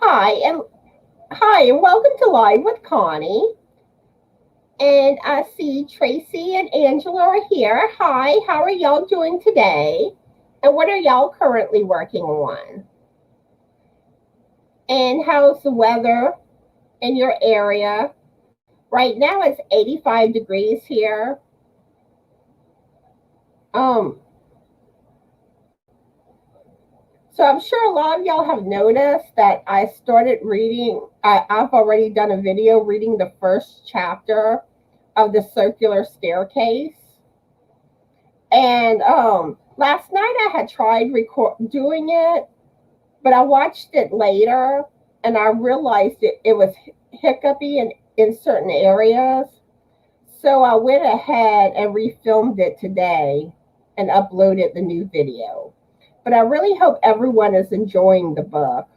Hi, and welcome to Live with Connie. And I see Tracy and Angela are here. Hi, how are y'all doing today? And what are y'all currently working on? And how's the weather in your area? Right now it's 85 degrees here. Um, so I'm sure a lot of y'all have noticed that I started reading. I've already done a video reading the first chapter of the circular staircase. And last night I had tried doing it, but I watched it later and I realized it was hiccupy in certain areas. So I went ahead and refilmed it today and uploaded the new video. But I really hope everyone is enjoying the book.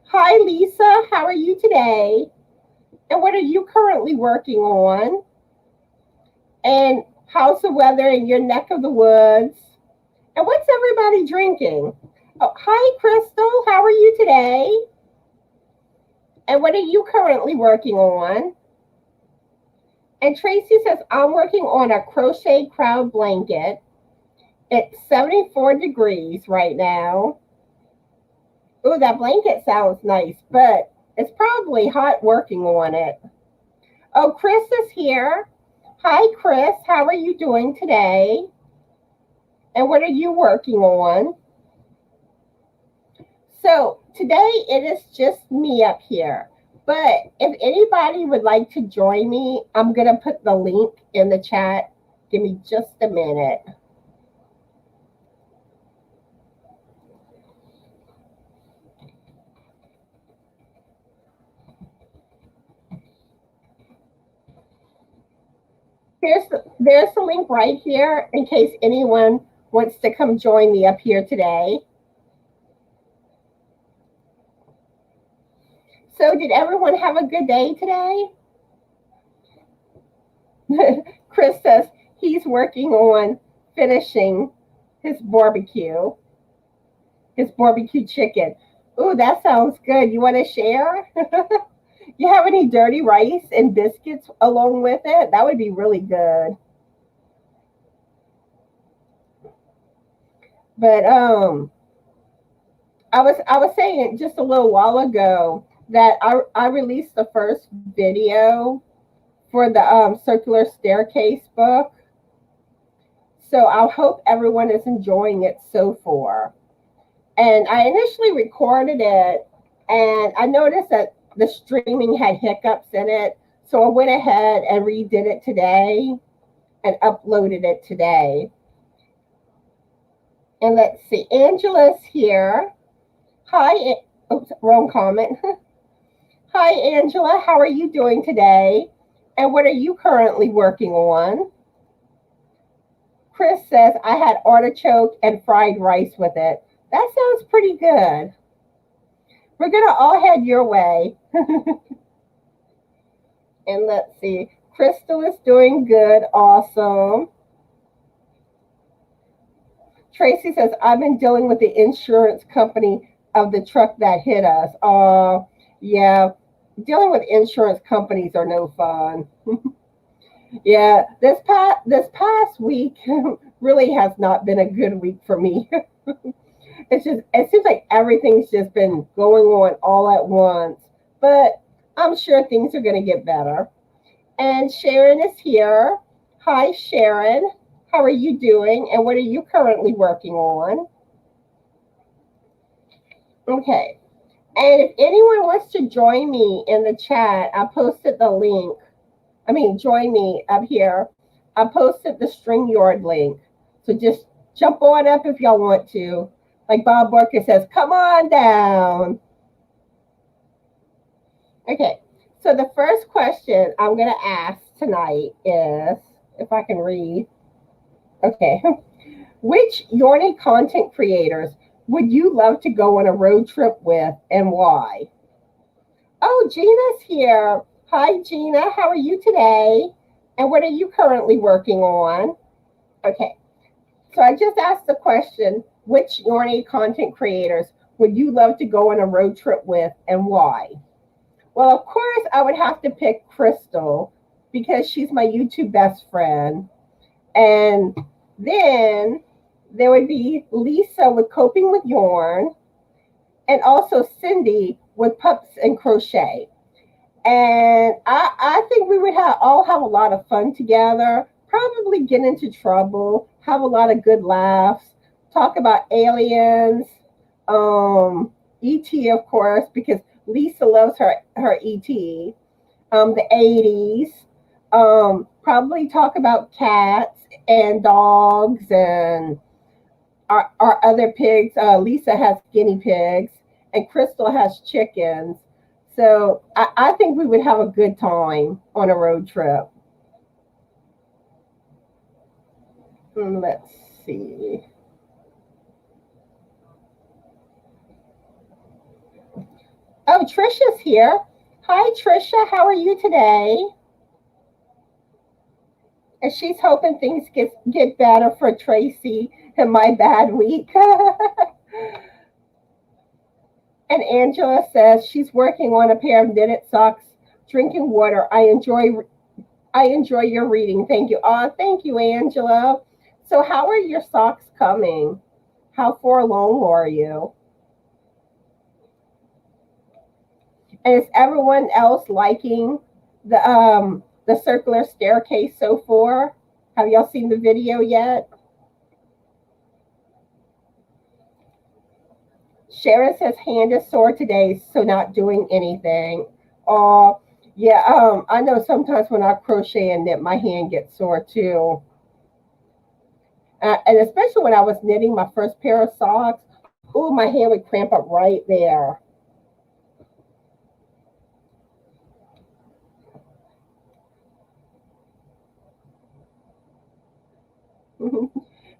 Hi, Lisa. How are you today? And what are you currently working on? And how's the weather in your neck of the woods? And what's everybody drinking? Oh, hi, Crystal. How are you today? And what are you currently working on? And Tracy says, I'm working on a crochet crowd blanket. It's 74 degrees right now. Oh, that blanket sounds nice, but it's probably hot working on it. Oh, Chris is here. Hi, Chris. How are you doing today? And what are you working on? So today it is just me up here. But if anybody would like to join me, I'm going to put the link in the chat. Give me just a minute. There's the link right here in case anyone wants to come join me up here today. So did everyone have a good day today? Chris says he's working on finishing his barbecue chicken. Ooh, that sounds good. You want to share? You have any dirty rice and biscuits along with it? That would be really good. But I was saying just a little while ago that I released the first video for the circular staircase book. So I hope everyone is enjoying it so far. And I initially recorded it and I noticed that the streaming had hiccups in it. So I went ahead and redid it today and uploaded it today. And let's see, Angela's here. Hi, oops, wrong comment. Hi, Angela. How are you doing today? And what are you currently working on? Chris says, I had artichoke and fried rice with it. That sounds pretty good. We're going to all head your way. And let's see. Crystal is doing good. Awesome. Tracy says, I've been dealing with the insurance company of the truck that hit us. Yeah. Dealing with insurance companies are no fun. Yeah, this past week really has not been a good week for me. It seems like everything's just been going on all at once. But I'm sure things are going to get better. And Sharon is here. Hi, Sharon. How are you doing? And what are you currently working on? Okay. And if anyone wants to join me in the chat, I posted the link. Join me up here. I posted the StreamYard link. So just jump on up if y'all want to. Like Bob Barker says, come on down. Okay. So the first question I'm going to ask tonight is, if I can read. Okay. Which Yorny content creators would you love to go on a road trip with and why? Oh, Gina's here. Hi, Gina. How are you today? And what are you currently working on? Okay. So I just asked the question, which Yorny content creators would you love to go on a road trip with, and why? Well, of course, I would have to pick Crystal because she's my YouTube best friend. And then there would be Lisa with Coping with Yarn, and also Cindy with Pups and Crochet. And I think we would all have a lot of fun together, probably get into trouble, have a lot of good laughs, talk about aliens, ET, of course, because Lisa loves her ET, the 80s, probably talk about cats and dogs and our other pigs. Lisa has guinea pigs, and Crystal has chickens. So I think we would have a good time on a road trip. Let's see. Oh, Trisha's here. Hi, Trisha. How are you today? And she's hoping things get better for Tracy and my bad week. And Angela says she's working on a pair of knitted socks, drinking water. I enjoy your reading. Thank you. Oh, thank you, Angela. So how are your socks coming? How far along are you? And is everyone else liking the circular staircase so far? Have y'all seen the video yet? Sharon says hand is sore today, so not doing anything. Yeah, I know sometimes when I crochet and knit, my hand gets sore too. And especially when I was knitting my first pair of socks, ooh, my hand would cramp up right there.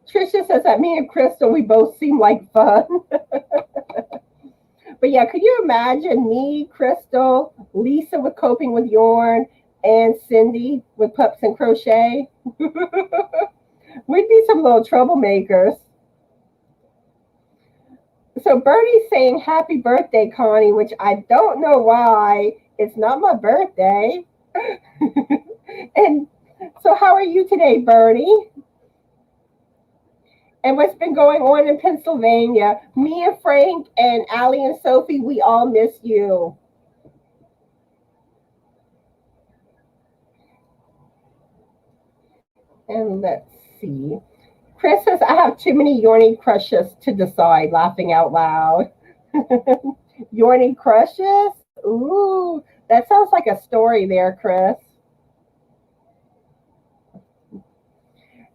Trisha says that me and Crystal, we both seem like fun. But yeah, could you imagine me, Crystal, Lisa with Coping with Yarn, and Cindy with Pups and Crochet? We'd be some little troublemakers. So Bertie's saying happy birthday, Connie, which I don't know why. It's not my birthday. And so how are you today, Bertie? And what's been going on in Pennsylvania? Me and Frank and Allie and Sophie, we all miss you. And let's see. Chris says, I have too many yawning crushes to decide, laughing out loud. Yawning crushes? Ooh, that sounds like a story there, Chris.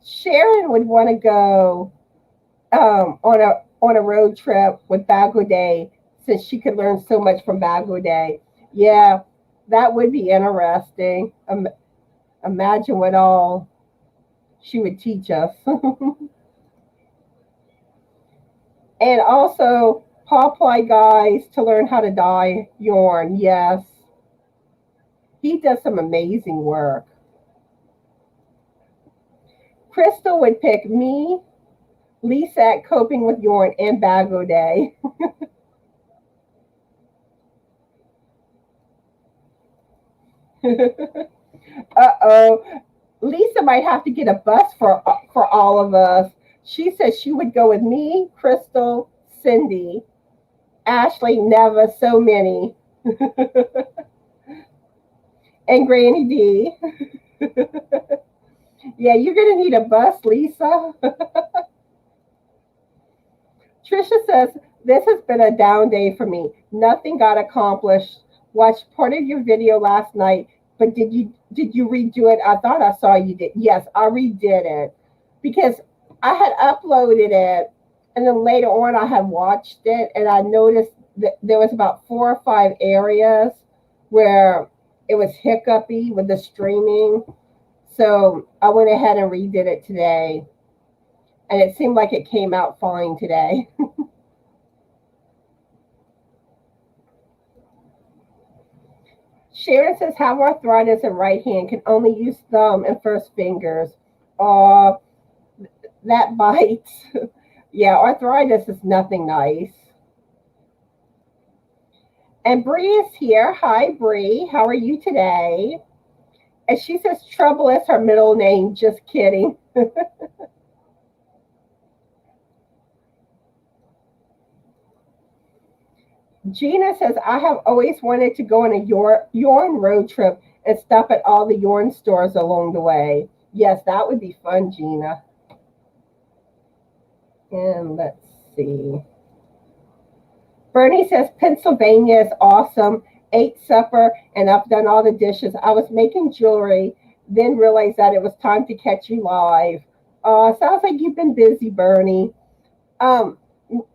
Sharon would want to go on a road trip with Bagaudet, since she could learn so much from Bagaudet. Yeah, that would be interesting. Imagine what all she would teach us. And also Popeye Guys to learn how to dye yarn. Yes, he does some amazing work. Crystal would pick me, Lisa at Coping with Yarn, and Bagaudet. Uh-oh. Lisa might have to get a bus for all of us. She says she would go with me, Crystal, Cindy, Ashley, Neva, so many. And Granny D. Yeah, you're going to need a bus, Lisa. Trisha says, this has been a down day for me. Nothing got accomplished. Watched part of your video last night, but did you redo it? I thought I saw you did. Yes, I redid it because I had uploaded it, and then later on I had watched it, and I noticed that there was about 4 or 5 areas where it was hiccupy with the streaming. So I went ahead and redid it today, and it seemed like it came out fine today. Sharon says, have arthritis in right hand, can only use thumb and first fingers. That bites. Yeah, arthritis is nothing nice. And Bree is here. Hi, Bree. How are you today? And she says Trouble is her middle name. Just kidding. Gina says, I have always wanted to go on a yarn road trip and stop at all the yarn stores along the way. Yes, that would be fun, Gina. And let's see. Bernie says, Pennsylvania is awesome. Ate supper, and I've done all the dishes. I was making jewelry, then realized that it was time to catch you live. Sounds like you've been busy, Bernie. Um,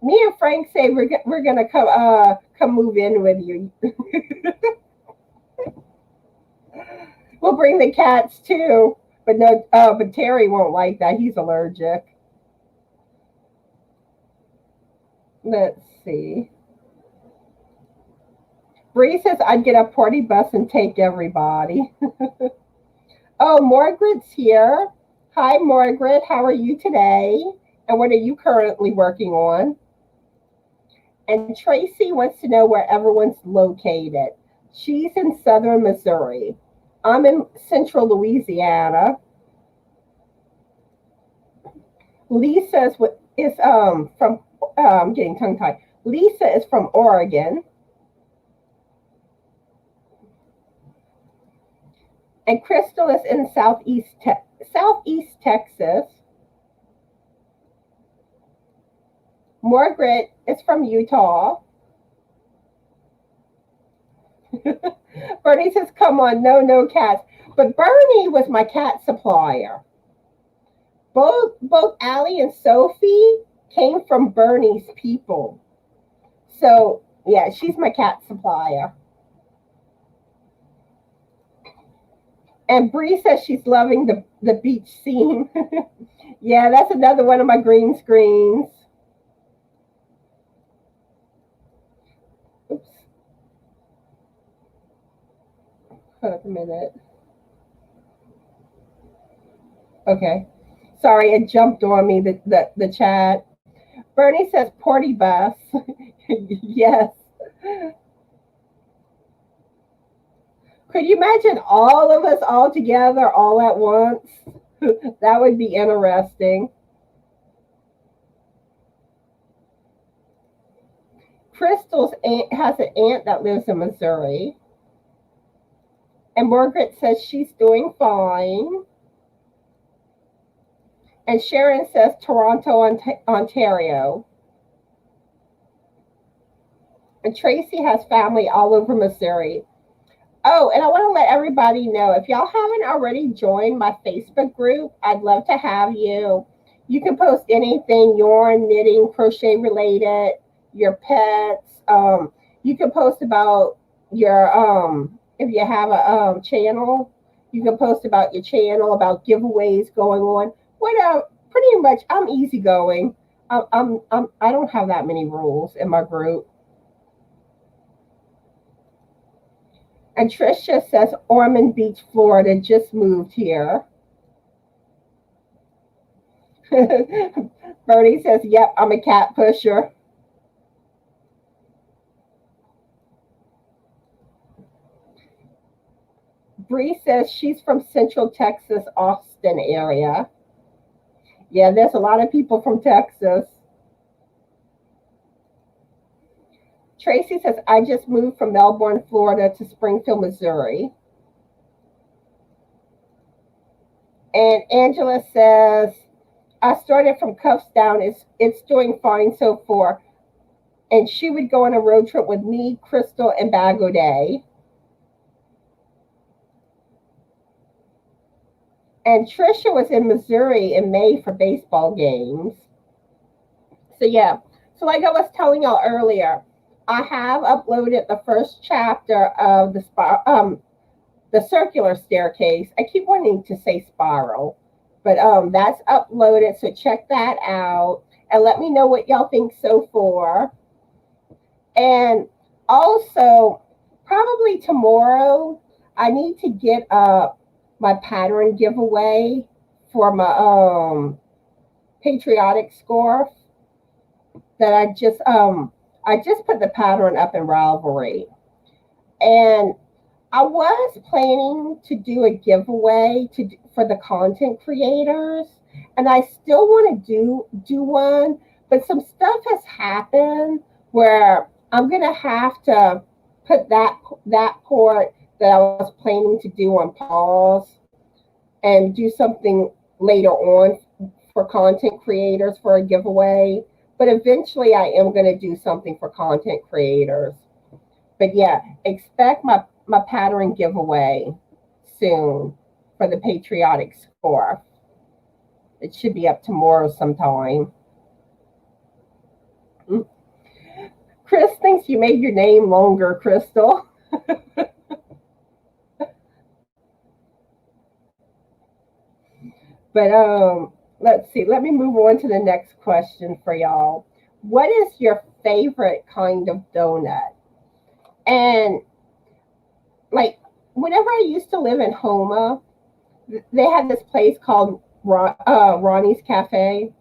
Me and Frank say we're gonna come move in with you. We'll bring the cats too, but no, but Terry won't like that. He's allergic. Let's see. Bree says I'd get a party bus and take everybody. Oh, Margaret's here. Hi, Margaret. How are you today? And what are you currently working on? And Tracy wants to know where everyone's located. She's in southern Missouri. I'm in central Louisiana. Lisa is from I'm getting tongue tied. Lisa is from Oregon. And Crystal is in southeast Texas. Margaret is from Utah. Bernie says, come on, no cats. But Bernie was my cat supplier. Both Allie and Sophie came from Bernie's people. So yeah, she's my cat supplier. And Bree says she's loving the beach scene. Yeah, that's another one of my green screens. Oops. Hold a minute. Okay. Sorry, it jumped on me, the chat. Bernie says party bus. Yes. Could you imagine all of us all together all at once? That would be interesting. Crystal's aunt has an aunt that lives in Missouri. And Margaret says she's doing fine. And Sharon says Toronto, Ontario. And Tracy has family all over Missouri. Oh, and I want to let everybody know, if y'all haven't already joined my Facebook group, I'd love to have you. You can post anything, yarn, knitting, crochet related, your pets. You can post about your if you have a channel, you can post about your channel, about giveaways going on. Whatever. Pretty much, I'm easygoing. I don't have that many rules in my group. And Tricia says Ormond Beach, Florida, just moved here. Bernie says, yep, I'm a cat pusher. Bree says she's from Central Texas, Austin area. Yeah, there's a lot of people from Texas. Tracy says, I just moved from Melbourne, Florida to Springfield, Missouri. And Angela says, I started from cuffs down. It's doing fine so far. And she would go on a road trip with me, Crystal, and Bag O'Day. And Trisha was in Missouri in May for baseball games. So yeah. So like I was telling y'all earlier, I have uploaded the first chapter of the circular staircase. I keep wanting to say spiral, but that's uploaded. So check that out and let me know what y'all think so far. And also, probably tomorrow, I need to get up my pattern giveaway for my patriotic scarf that I just put the pattern up in Ravelry. And I was planning to do a giveaway for the content creators, and I still want to do one, but some stuff has happened where I'm gonna have to put that part that I was planning to do on pause and do something later on for content creators for a giveaway. But eventually, I am gonna do something for content creators. But yeah, expect my pattern giveaway soon for the patriotic scarf. It should be up tomorrow sometime. Chris thinks you made your name longer, Crystal. But let's see. Let me move on to the next question for y'all. What is your favorite kind of donut? And like whenever I used to live in Homa, they had this place called Ronnie's Cafe,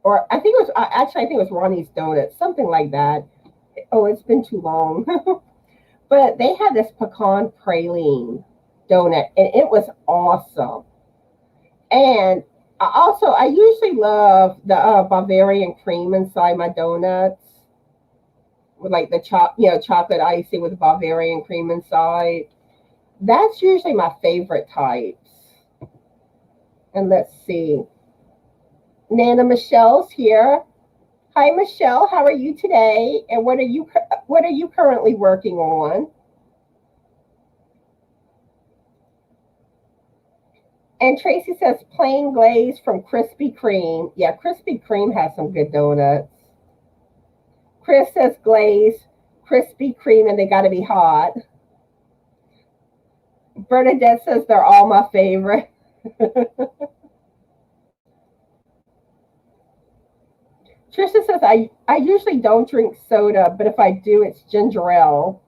or I think it was actually I think it was Ronnie's Donuts, something like that. Oh, it's been too long. But they had this pecan praline donut, and it was awesome. And I usually love the Bavarian cream inside my donuts, with like the chocolate icing with Bavarian cream inside. That's usually my favorite types. And let's see. Nana Michelle's here. Hi Michelle, how are you today? And what are you currently working on? And Tracy says plain glaze from Krispy Kreme. Yeah, Krispy Kreme has some good donuts. Chris says glaze, Krispy Kreme, and they got to be hot. Bernadette says they're all my favorite. Trisha says I usually don't drink soda, but if I do, it's ginger ale.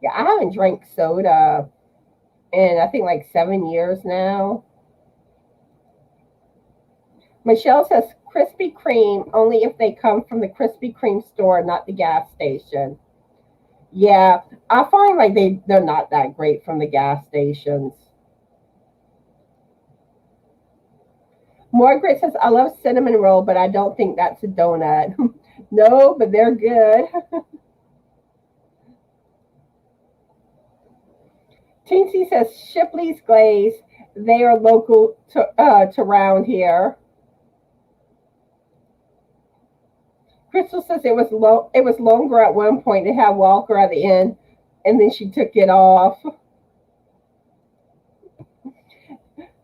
Yeah, I haven't drank soda in I think like 7 years now. Michelle says Krispy Kreme only if they come from the Krispy Kreme store, not the gas station. Yeah, I find like they're not that great from the gas stations. Margaret says I love cinnamon roll, but I don't think that's a donut. No, but they're good. Teensy says Shipley's Glaze. They are local to around here. Crystal says it was low. It was longer at one point. It had Walker at the end, and then she took it off.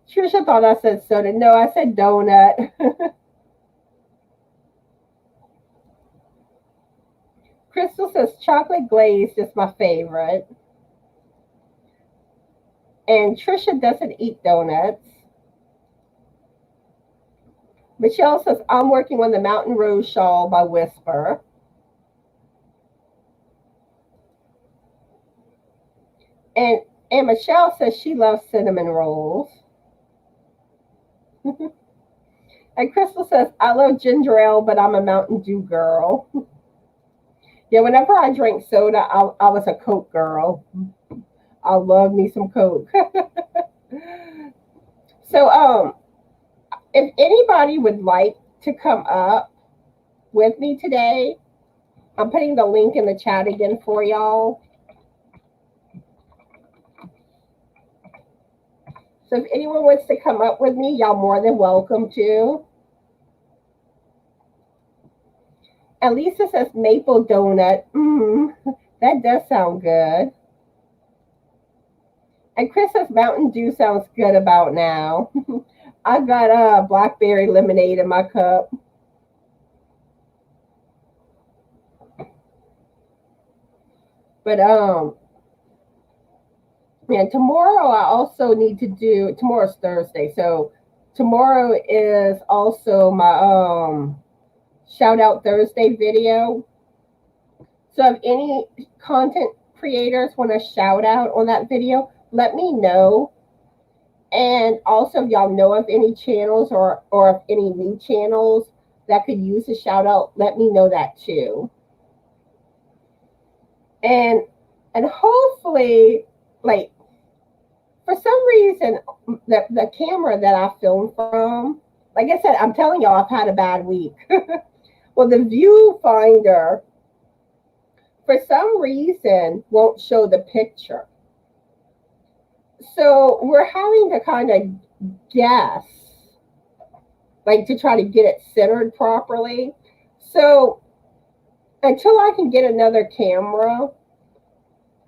Trisha thought I said soda. No, I said donut. Crystal says chocolate glazed is my favorite. And Trisha doesn't eat donuts. Michelle says, I'm working on the Mountain Rose Shawl by Whisper. And Michelle says she loves cinnamon rolls. And Crystal says, I love ginger ale, but I'm a Mountain Dew girl. Yeah, whenever I drank soda, I was a Coke girl. I love me some Coke. So, if anybody would like to come up with me today, I'm putting the link in the chat again for y'all. So if anyone wants to come up with me, y'all more than welcome to. And Lisa says maple donut. That does sound good. And Chris says Mountain Dew sounds good about now. I've got blackberry lemonade in my cup. But man, tomorrow I also need to do. Tomorrow's Thursday, so tomorrow is also my shout out Thursday video. So if any content creators want to shout out on that video, let me know. And also, if y'all know of any channels or if any new channels that could use a shout out, let me know that too. and hopefully, like, for some reason, the camera that I filmed from, like I said, I'm telling y'all, I've had a bad week. Well, the viewfinder, for some reason, won't show the picture. So we're having to kind of guess, like, to try to get it centered properly. So until I can get another camera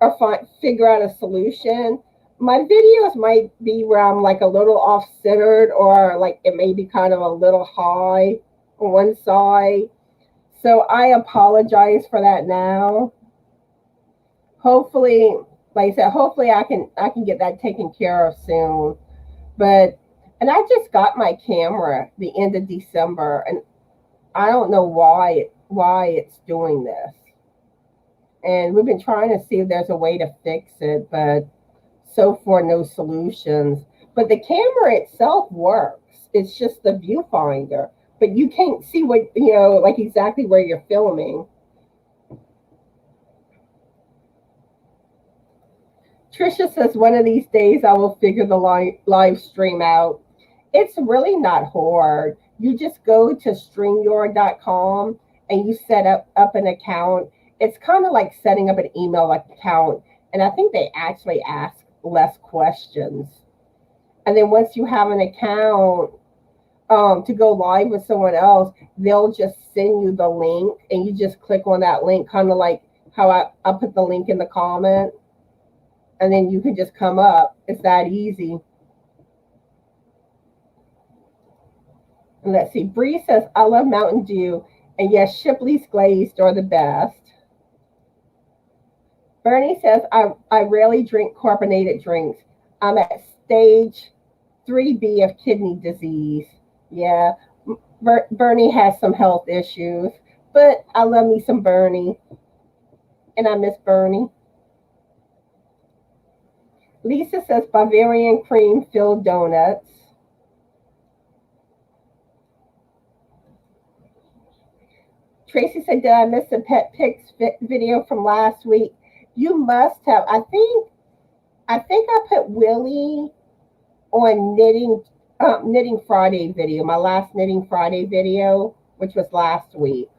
or figure out a solution, my videos might be where I'm like a little off centered, or like it may be kind of a little high on one side. So I apologize for that now. Hopefully, like I said, hopefully I can get that taken care of soon. But and I just got my camera the end of December, and I don't know why it's doing this. And we've been trying to see if there's a way to fix it, but so far no solutions. But the camera itself works. It's just the viewfinder, but you can't see what, like exactly where you're filming. Trisha says one of these days I will figure the live stream out. It's really not hard. You just go to StreamYard.com and you set up an account. It's kind of like setting up an email account. And I think they actually ask less questions. And then once you have an account to go live with someone else, they'll just send you the link and you just click on that link, kind of like how I put the link in the comment. And then you can just come up. It's that easy. And let's see. Bree says, I love Mountain Dew. And yes, Shipley's glazed are the best. Bernie says, I rarely drink carbonated drinks. I'm at stage 3B of kidney disease. Yeah, Bernie has some health issues. But I love me some Bernie. And I miss Bernie. Lisa says, Bavarian cream filled donuts. Tracy said, did I miss the pet pics video from last week? You must have. I think I put Willie on knitting Friday video, my last knitting Friday video, which was last week.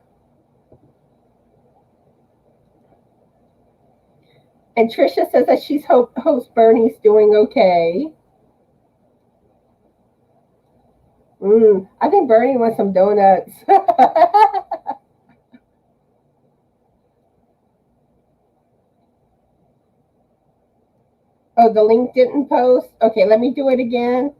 And Trisha says that she's hopes Bernie's doing okay. I think Bernie wants some donuts. Oh, the link didn't post? Okay, let me do it again.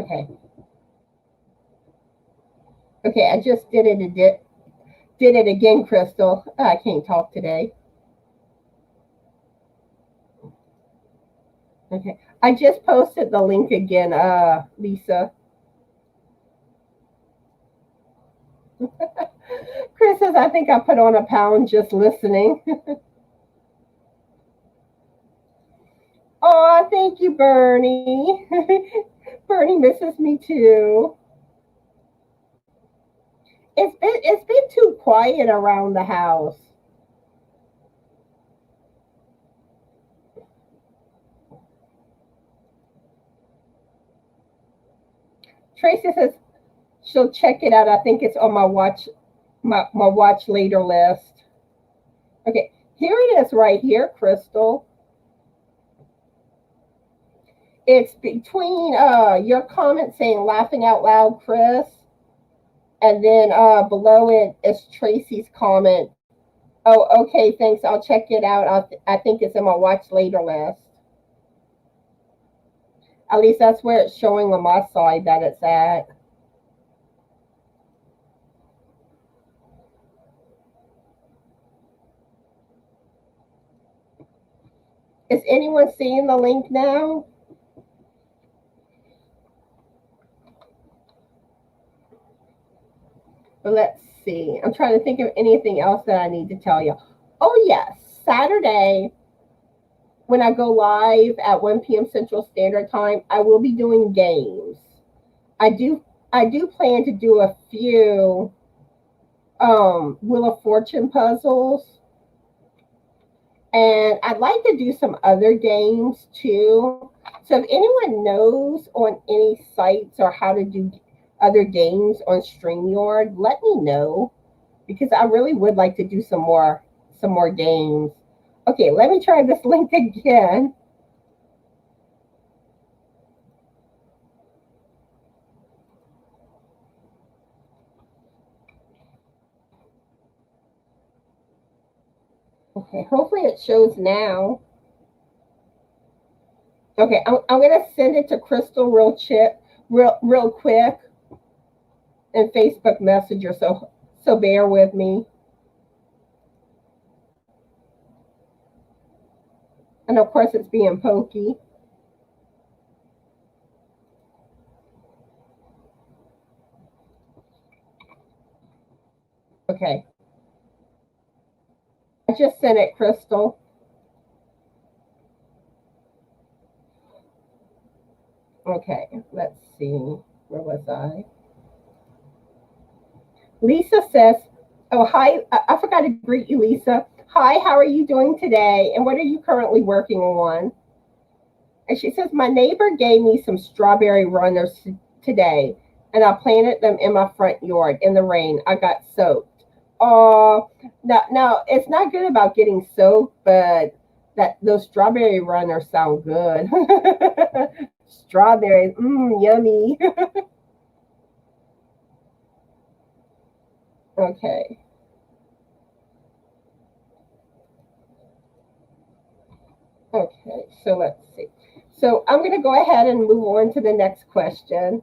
Okay. Okay, I just did it again, Crystal. I can't talk today. Okay. I just posted the link again, Lisa. Chris says, I think I put on a pound just listening. Oh, thank you, Bernie. Bernie misses me too. It's been too quiet around the house. Tracy says she'll check it out. I think it's on my watch later list. Okay, here it is right here, Crystal. It's between your comment saying laughing out loud, Chris, and then below it is Tracy's comment. Oh, okay, thanks. I'll check it out. I think it's in my watch later list. At least that's where it's showing on my side that it's at. Is anyone seeing the link now? But let's see. I'm trying to think of anything else that I need to tell you. Oh, yes. Saturday, when I go live at 1 p.m. Central Standard Time, I will be doing games. I do plan to do a few Wheel of Fortune puzzles. And I'd like to do some other games too. So if anyone knows on any sites or how to do other games on StreamYard, let me know because I really would like to do some more games. Okay, let me try this link again. Okay, hopefully it shows now. Okay, I'm gonna send it to Crystal real quick in Facebook Messenger. So bear with me. And of course, it's being pokey. Okay, I just sent it, Crystal. Okay, let's see. Where was I? Lisa says, oh, hi. I forgot to greet you, Lisa. Hi, how are you doing today? And what are you currently working on? And she says, my neighbor gave me some strawberry runners today, and I planted them in my front yard in the rain. I got soaked. Oh, now it's not good about getting soaked, but those strawberry runners sound good. Strawberries, yummy. Okay. Okay, so let's see. So I'm going to go ahead and move on to the next question.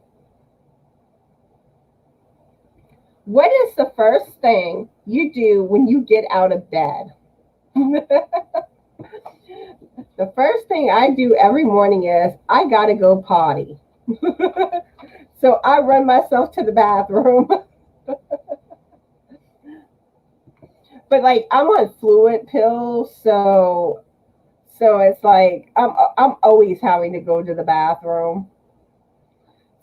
What is the first thing you do when you get out of bed? The first thing I do every morning is I got to go potty. So I run myself to the bathroom. But like I'm on fluid pills, so it's like I'm always having to go to the bathroom.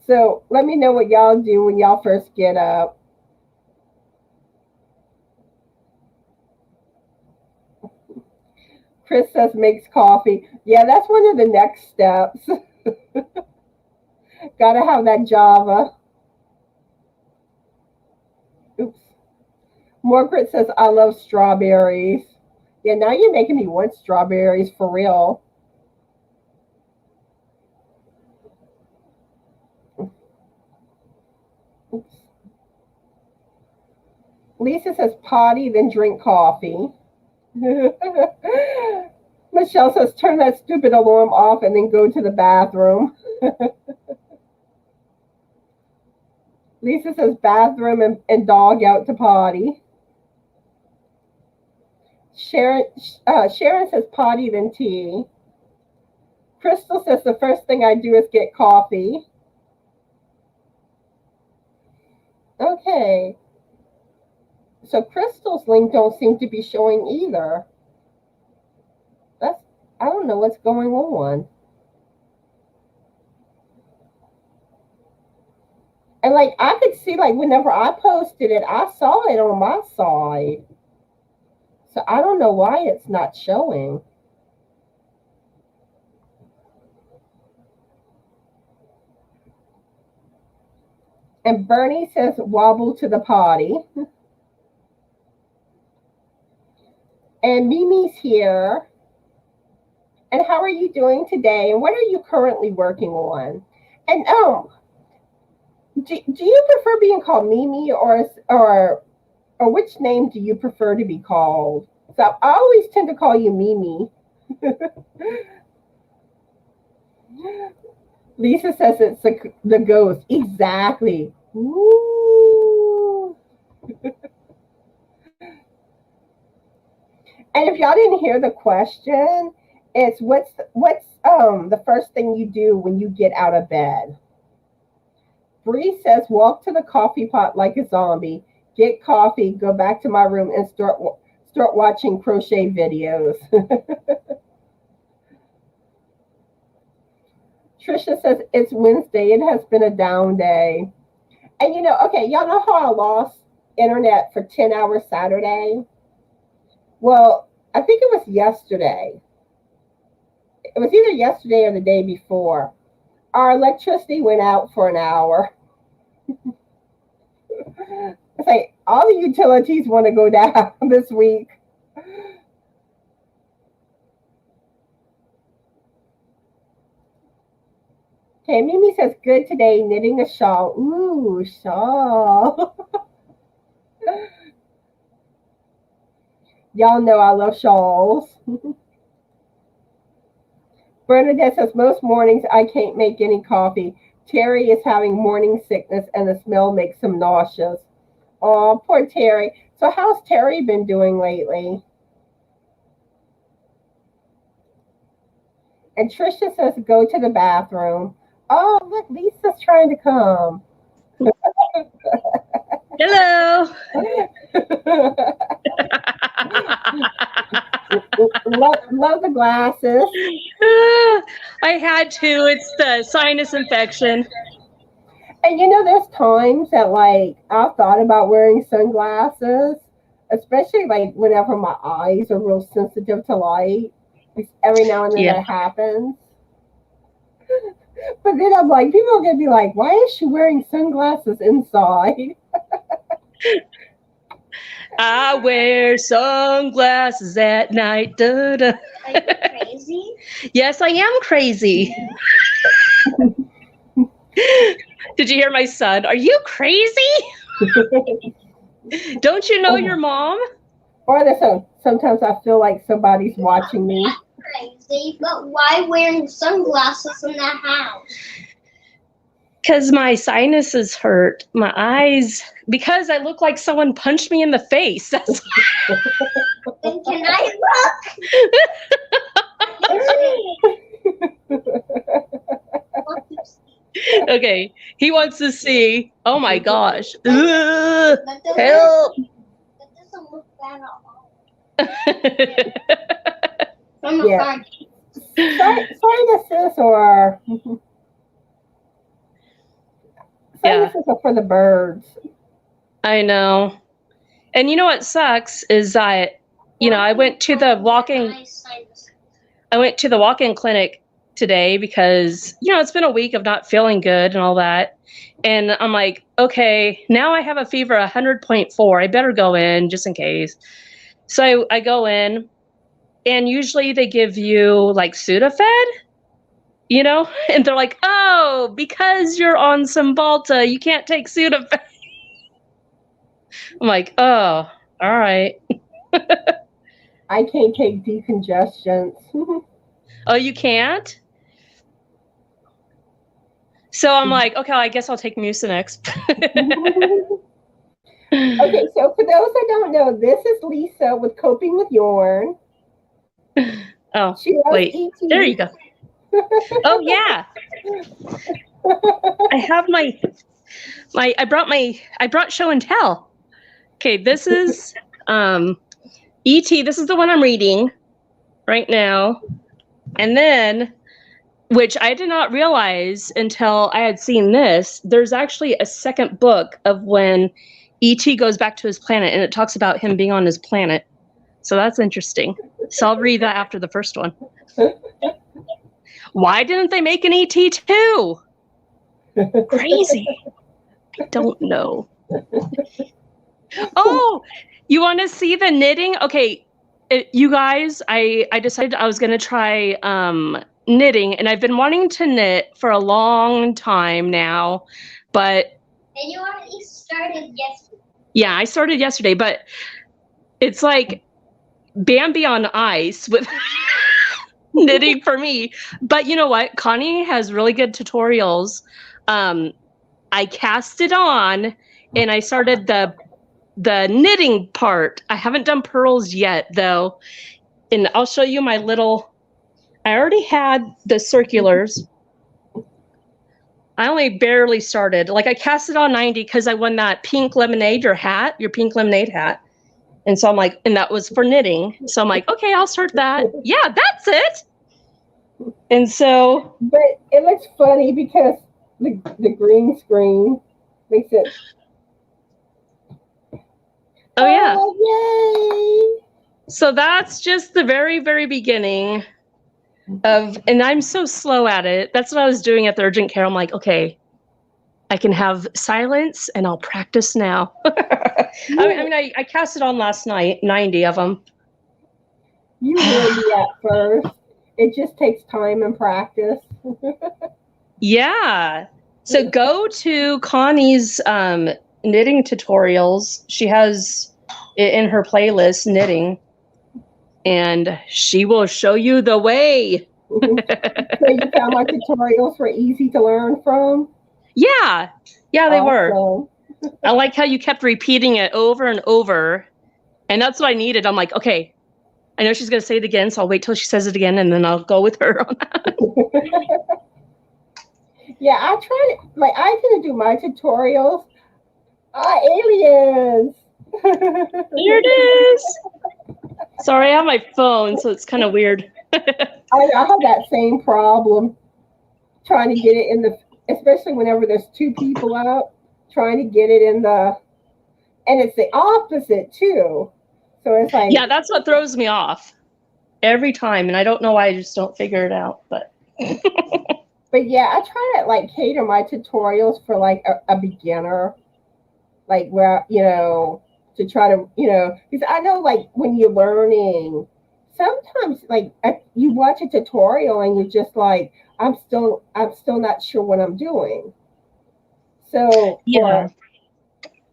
So let me know what y'all do when y'all first get up. Chris says makes coffee. Yeah, that's one of the next steps. Gotta have that Java. Oops. Margaret says I love strawberries. Yeah, now you're making me want strawberries for real. Oops. Lisa says potty, then drink coffee. Michelle says turn that stupid alarm off and then go to the bathroom. Lisa says bathroom and dog out to potty. Sharon says potty, then tea. Crystal says the first thing I do is get coffee. Okay. So Crystal's link don't seem to be showing either. I don't know what's going on. And like I could see like whenever I posted it, I saw it on my side. So I don't know why it's not showing. And Bernie says wobble to the potty. And Mimi's here. And how are you doing today? And what are you currently working on? And do you prefer being called Mimi or which name do you prefer to be called? So I always tend to call you Mimi. Lisa says it's the ghost. Exactly. Ooh. And if y'all didn't hear the question, it's what's the first thing you do when you get out of bed? Bree says walk to the coffee pot like a zombie, get coffee, go back to my room and start watching crochet videos. Trisha says it's Wednesday. It has been a down day. And okay, y'all know how I lost internet for 10 hours Saturday? Well, I think it was yesterday. It was either yesterday or the day before. Our electricity went out for an hour. It's like all the utilities want to go down this week. Okay, Mimi says, good today, knitting a shawl. Ooh, shawl. Y'all know I love shawls. Bernadette says, most mornings I can't make any coffee. Terry is having morning sickness and the smell makes him nauseous. Oh, poor Terry. So how's Terry been doing lately? And Trisha says, go to the bathroom. Oh, look, Lisa's trying to come. Hello. love the glasses. I had to. It's the sinus infection. And there's times that I've thought about wearing sunglasses, especially whenever my eyes are real sensitive to light. Every now and then that happens. But then I'm like, people are going to be like, why is she wearing sunglasses inside? I wear sunglasses at night. Da, da. Are you crazy? Yes, I am crazy. Did you hear my son? Are you crazy? Don't you know your mom? Or sometimes I feel like somebody's watching me. Crazy, but why wearing sunglasses in the house? Because my sinuses hurt. My eyes, because I look like someone punched me in the face. That's Then can I look? Okay, he wants to see. Oh my gosh. Help. That doesn't look bad at all. From afar. Sinuses or sinuses are for the birds. I know. And you know what sucks is that, I went to the walk-in clinic today because, it's been a week of not feeling good and all that. And I'm like, okay, now I have a fever 100.4. I better go in just in case. So I go in, and usually they give you Sudafed, and they're like, oh, because you're on Cymbalta, you can't take Sudafed. I'm like, oh, all right. I can't take decongestants. Oh, you can't? So I'm like, okay, I guess I'll take Mucinex. Okay, so for those that don't know, this is Lisa with Coping with Yarn. Oh, wait, there you go. Oh, yeah. I have I brought show and tell. Okay, this is E.T. This is the one I'm reading right now. And then, which I did not realize until I had seen this, there's actually a second book of when E.T. goes back to his planet, and it talks about him being on his planet. So that's interesting. So I'll read that after the first one. Why didn't they make an E.T. 2? Crazy. I don't know. Oh, you want to see the knitting? Okay, you guys, I decided I was going to try knitting, and I've been wanting to knit for a long time now, but... And you already started yesterday. Yeah, I started yesterday, but it's like Bambi on ice with knitting for me. But you know what? Connie has really good tutorials. I cast it on, and I started the knitting part. I haven't done pearls yet, though. And I'll show you my little... I already had the circulars. I only barely started. I cast it on 90 because I won that pink lemonade, your pink lemonade hat. And so I'm like, and that was for knitting. So I'm like, okay, I'll start that. Yeah, that's it. And so, But it looks funny because the green screen makes it. oh yeah. Oh, So that's just the very, very beginning of, and I'm so slow at it. That's what I was doing at the urgent care. I'm like, okay, I can have silence and I'll practice now. yay! I cast it on last night, 90 of them. You will be at first. It just takes time and practice. Yeah. So go to Connie's knitting tutorials. She has it in her playlist, knitting, and she will show you the way. So you found my tutorials were easy to learn from? Yeah. Yeah, they were. Awesome. I like how you kept repeating it over and over. And that's what I needed. I'm like, okay, I know she's going to say it again, so I'll wait till she says it again, and then I'll go with her on that. Yeah, I tried it. Like, I didn't do my tutorials. Aliens! Here it is. Sorry, I have my phone, so it's kind of weird. I have that same problem trying to get it in the, especially whenever there's two people out, trying to get it in the, and it's the opposite too. So it's like, yeah, that's what throws me off every time, and I don't know why. I just don't figure it out. But but yeah, I try to like cater my tutorials for like a beginner, like where to try to because I know like when you're learning, sometimes like you watch a tutorial and you're just like, I'm still not sure what I'm doing. So yeah.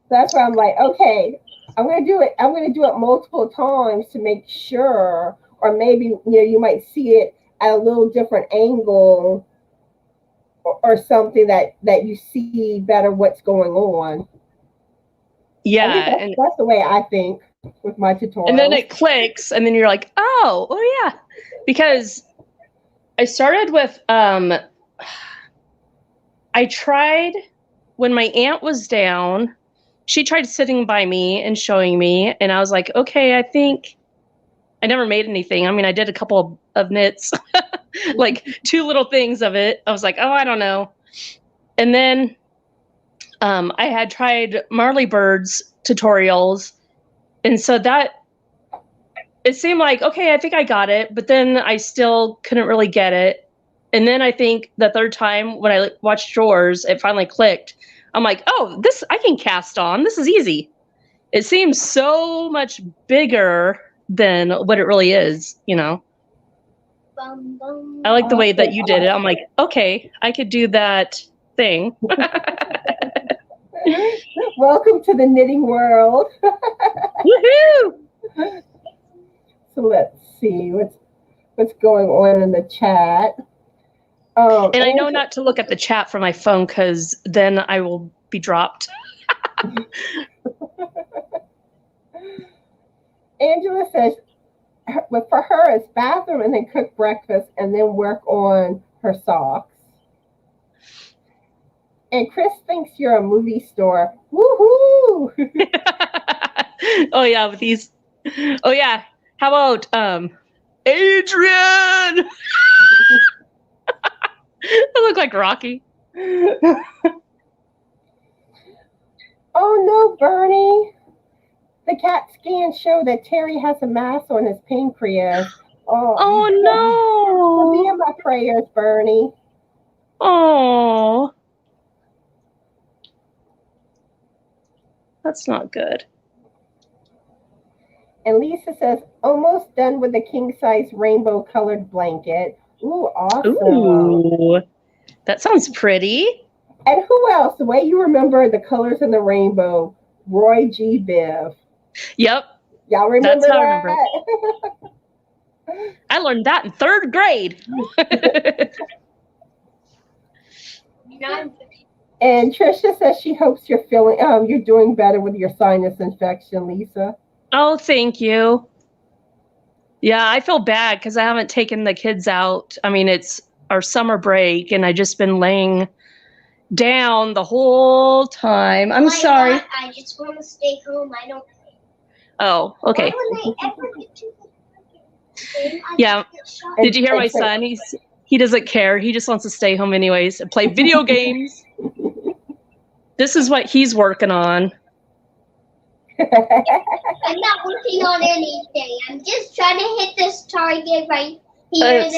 that's why I'm like, okay, I'm gonna do it. I'm gonna do it multiple times to make sure, or maybe you might see it at a little different angle, or something that you see better what's going on. Yeah, That's the way I think with my tutorials. and then it clicks, and then you're like, oh yeah, because I started with I tried when my aunt was down. She tried sitting by me and showing me, and I was like, okay, I think I never made anything. I mean, I did a couple of knits, like 2 little things of it. I was like, oh, I don't know. And then I had tried Marley Bird's tutorials, and so that it seemed like, okay, I think I got it, but then I still couldn't really get it. And then I think the third time when I watched yours, it finally clicked. I'm like, oh, this I can cast on. This is easy. It seems so much bigger than what it really is, I like the way that you did it. I'm like, okay, I could do that thing. Welcome to the knitting world. Woohoo! So let's see what's going on in the chat. And I know not to look at the chat from my phone because then I will be dropped. Angela says, for her, it's bathroom and then cook breakfast and then work on her socks. And Chris thinks you're a movie star. Woohoo! Oh yeah, with these. Oh yeah. How about Adrian? I look like Rocky. Oh no, Bernie. The CAT scans show that Terry has a mass on his pancreas. Oh no. Be in my prayers, Bernie. Oh. That's not good. And Lisa says, almost done with the king-size rainbow-colored blanket. Ooh, awesome. Ooh, that sounds pretty. And who else? The way you remember the colors in the rainbow, Roy G. Biv. Yep. Y'all remember That's how that? I remember. I learned that in 3rd grade. And Trisha says she hopes you're doing better with your sinus infection, Lisa. Oh, thank you. Yeah, I feel bad because I haven't taken the kids out. I mean, it's our summer break, and I just been laying down the whole time. I'm sorry. I just want to stay home. I don't. Oh, okay. Why would I ever get to the Yeah. Did you hear my son? He doesn't care. He just wants to stay home anyways and play video games. This is what he's working on. I'm not working on anything. I'm just trying to hit this target right here.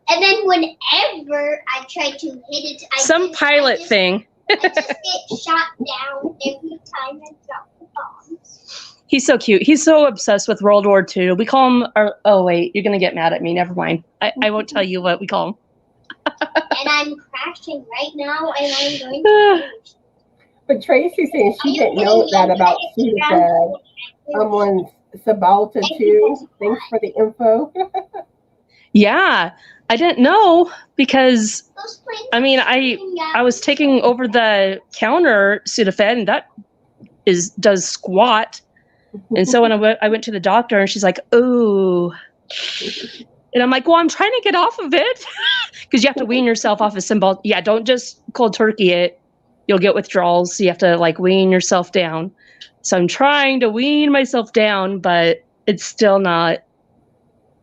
And then whenever I try to hit it, pilot thing. I just get shot down every time I drop the bombs. He's so cute. He's so obsessed with World War II. We call him, oh wait, you're going to get mad at me. Never mind. I won't tell you what we call him. And I'm crashing right now, and I'm going to crash. But Tracy's saying she didn't know that about Sudafed. I'm on Sabalta too. Thanks for the info. Yeah, I didn't know because, I mean, I was taking over the counter Sudafed, and that does squat. And so when I went to the doctor, and she's like, "Oh," and I'm like, "Well, I'm trying to get off of it because you have to wean yourself off of Cymbalta. Yeah, don't just cold turkey it; you'll get withdrawals. So you have to like wean yourself down. So I'm trying to wean myself down, but it's still not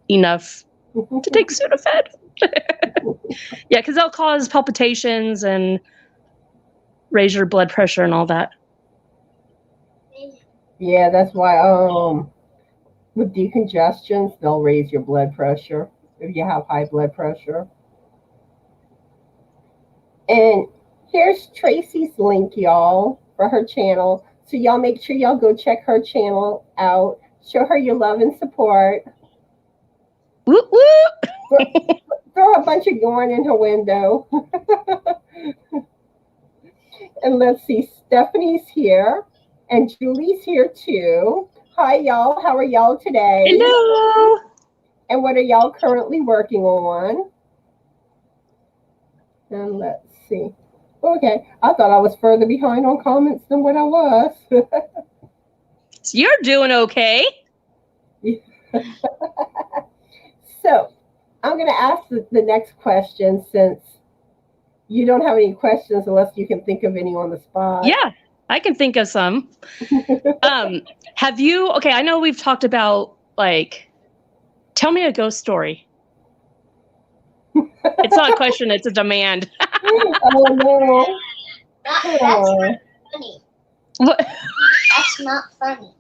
enough to take Sudafed. Yeah, because they'll cause palpitations and raise your blood pressure and all that. Yeah, that's why with decongestions, they'll raise your blood pressure if you have high blood pressure. And here's Tracy's link, y'all, for her channel. So y'all make sure y'all go check her channel out. Show her your love and support. Whoop, whoop. Throw a bunch of yarn in her window. And let's see, Stephanie's here. And Julie's here too. Hi, y'all. How are y'all today? Hello. And what are y'all currently working on? And let's see. Okay, I thought I was further behind on comments than what I was. So you're doing okay. So I'm going to ask the next question since you don't have any questions unless you can think of any on the spot. Yeah, I can think of some. Have you, okay, I know we've talked about, like, tell me a ghost story. It's not a question, it's a demand. Oh, no. That's not funny. What? That's not funny.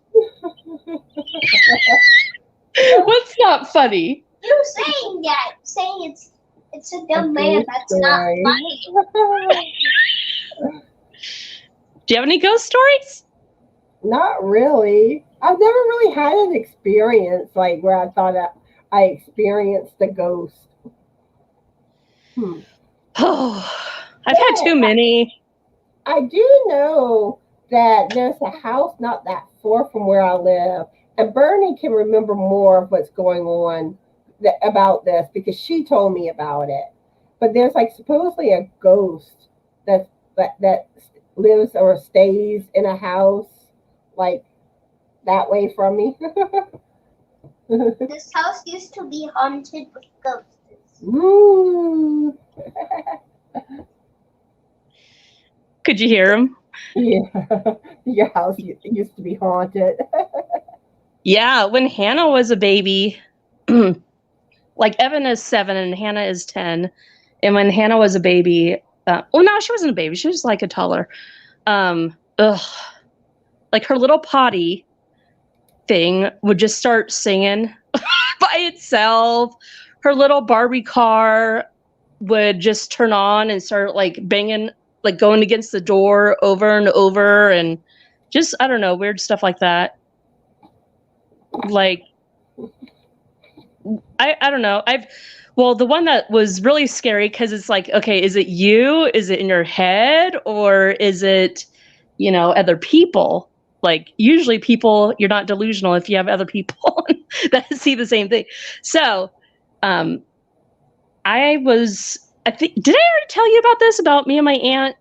What's not funny? You saying it's a dumb man. That's not funny. Do you have any ghost stories? Not really. I've never really had an experience like where I thought I experienced a ghost. Oh, I've had too many. I do know that there's a house not that far from where I live, and Bernie can remember more of what's going on about this because she told me about it. But there's like supposedly a ghost that lives or stays in a house like that way from me. This house used to be haunted with ghosts. Ooh. Could you hear him? Yeah, your house used to be haunted. Yeah, when Hannah was a baby, like Evan is 7 and Hannah is 10. And when Hannah was a baby, no, she wasn't a baby. She was like a toddler. Like her little potty thing would just start singing by itself. Her little Barbie car would just turn on and start like banging, like going against the door over and over, and just, I don't know, weird stuff like that. Like, I don't know. Well, the one that was really scary because it's like, okay, is it you? Is it in your head? Or is it, other people? Like, usually people, you're not delusional if you have other people that see the same thing. So, did I already tell you about this, about me and my aunt?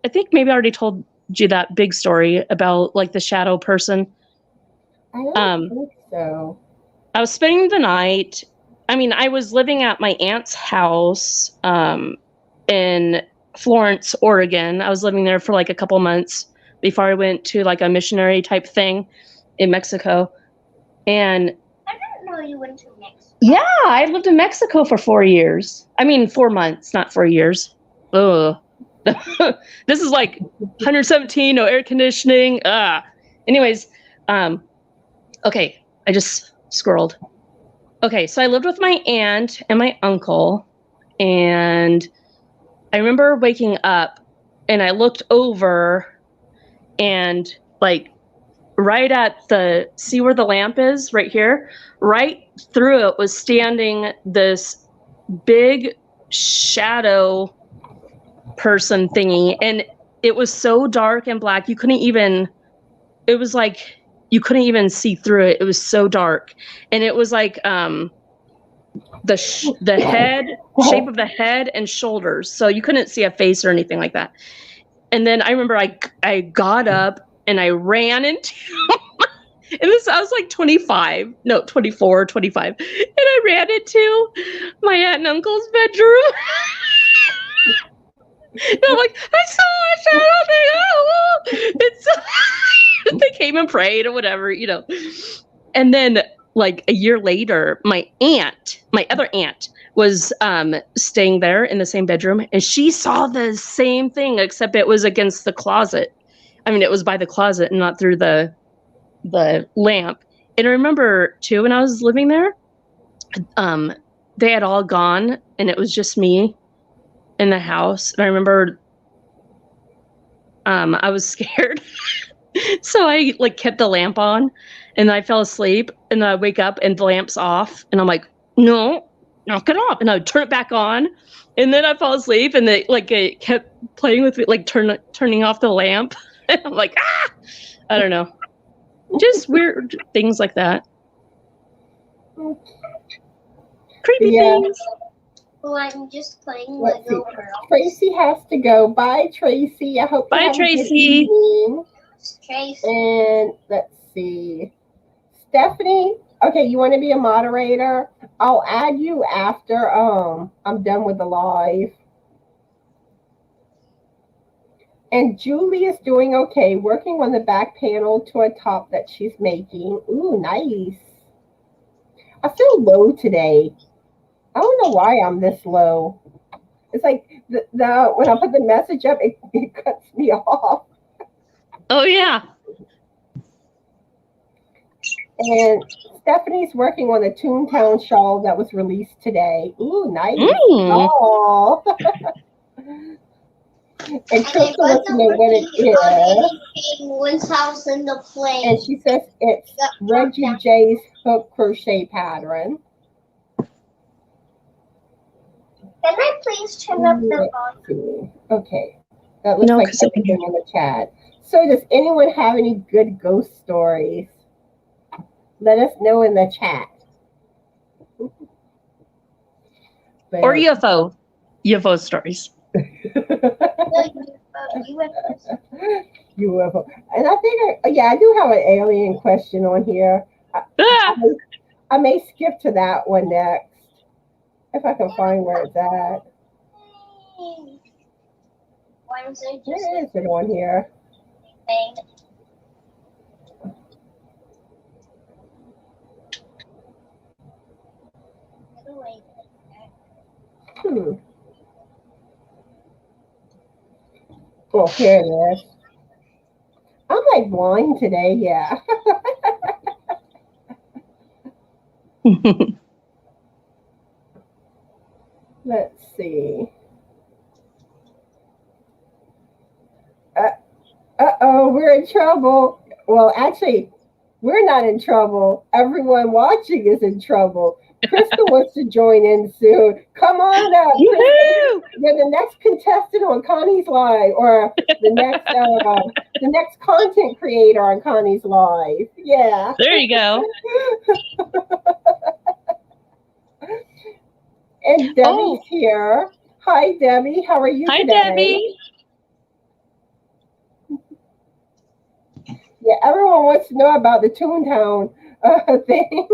I think maybe I already told you that big story about like the shadow person. I don't think so. I was spending the night. I mean, I was living at my aunt's house in Florence, Oregon. I was living there for like a couple months before I went to like a missionary type thing in Mexico. And I don't know you went to Mexico. Yeah, I lived in Mexico for 4 years. I mean, 4 months, not 4 years. Ugh. This is like 117, no air conditioning. Anyways, okay, I just scrolled. Okay, so I lived with my aunt and my uncle, and I remember waking up and I looked over and like right at see where the lamp is right here? Right through it was standing this big shadow person thingy, and it was so dark and black you couldn't even see through it. It was so dark, and it was like the head shape of the head and shoulders, so you couldn't see a face or anything like that. And then I remember I got up and I ran into and I was like 24, 25, and I ran into my aunt and uncle's bedroom. And I'm like, I saw a shadow thing. Oh, they came and prayed or whatever, And then like a year later, my other aunt was staying there in the same bedroom, and she saw the same thing, except it was against the closet. I mean, it was by the closet and not through the lamp. And I remember too, when I was living there, they had all gone and it was just me in the house. And I remember I was scared. So I like kept the lamp on and I fell asleep, and then I wake up and the lamp's off, and I'm like, no, knock it off. And I would turn it back on, and then I fall asleep, and it kept playing with me, like turning off the lamp. And I'm like, I don't know. Just weird things like that. Creepy things. Well, I'm just playing Lego Girl. Tracy has to go. Bye, Tracy. I hope you have Tracy. a good evening. Tracy. And let's see. Stephanie, okay, you want to be a moderator? I'll add you after I'm done with the live. And Julie is doing okay, working on the back panel to a top that she's making. Ooh, nice. I feel low today. I don't know why I'm this low. It's like the when I put the message up, it cuts me off. Oh, yeah. And Stephanie's working on the Toontown shawl that was released today. Ooh, nice. Oh. And Crystal wants to know what it is. One's house in the plane. And she says it's Reggie J's hook crochet pattern. Can I please turn up the volume? Okay. That looks like everything in the chat. So does anyone have any good ghost stories? Let us know in the chat. Or UFO stories. UFO. And I think, I do have an alien question on here. I may skip to that one next, if I can find where it's at. Where is it on here? Oh, here it is. I'm like blind today, yeah. Let's see. Uh-oh, we're in trouble. Well, actually, we're not in trouble. Everyone watching is in trouble. Crystal wants to join in soon. Come on up. You're the next contestant on Connie's Live, or the next content creator on Connie's Live. Yeah. There you go. And Debbie's here. Hi, Debbie. How are you today? Hi, Debbie. Yeah, everyone wants to know about the Toontown thing.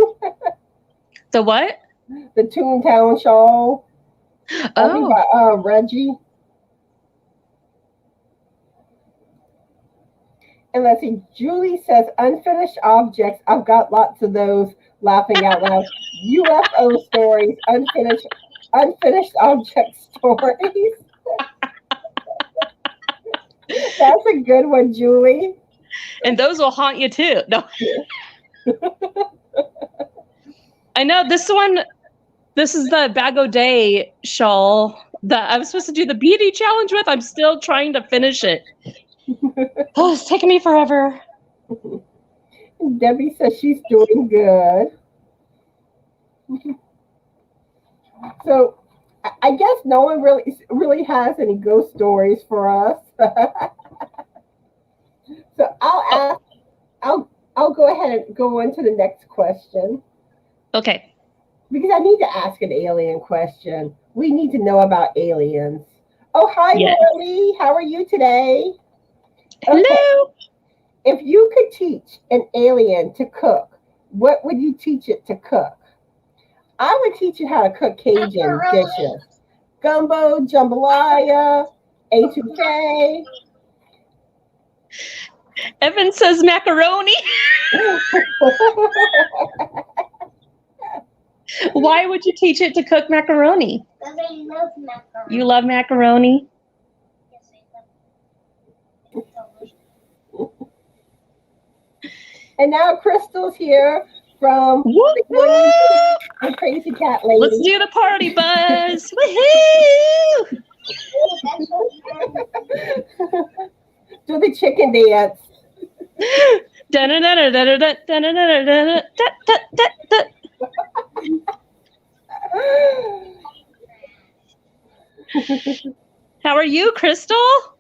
The what? The Toontown shawl. Oh. By Reggie. And let's see, Julie says unfinished objects. I've got lots of those, laughing out loud. UFO stories, unfinished object stories. That's a good one, Julie. And those will haunt you too. No. I know this one. This is the Bag O' Day shawl that I was supposed to do the beauty challenge with. I'm still trying to finish it. Oh, it's taking me forever. Debbie says she's doing good. So I guess no one really has any ghost stories for us. So I'll go ahead and go on to the next question. Okay. Because I need to ask an alien question. We need to know about aliens. Oh, hi, Yes. Lily. How are you today? Hello. Okay. If you could teach an alien to cook, what would you teach it to cook? I would teach it how to cook Cajun dishes. Gumbo, jambalaya, A2K. Evan says macaroni. Why would you teach it to cook macaroni? Because I love macaroni. You love macaroni? Yes, I love it. And now Crystal's here from the Crazy Cat Lady. Let's do the party buzz. Woohoo! Do the chicken dance. How are you, Crystal?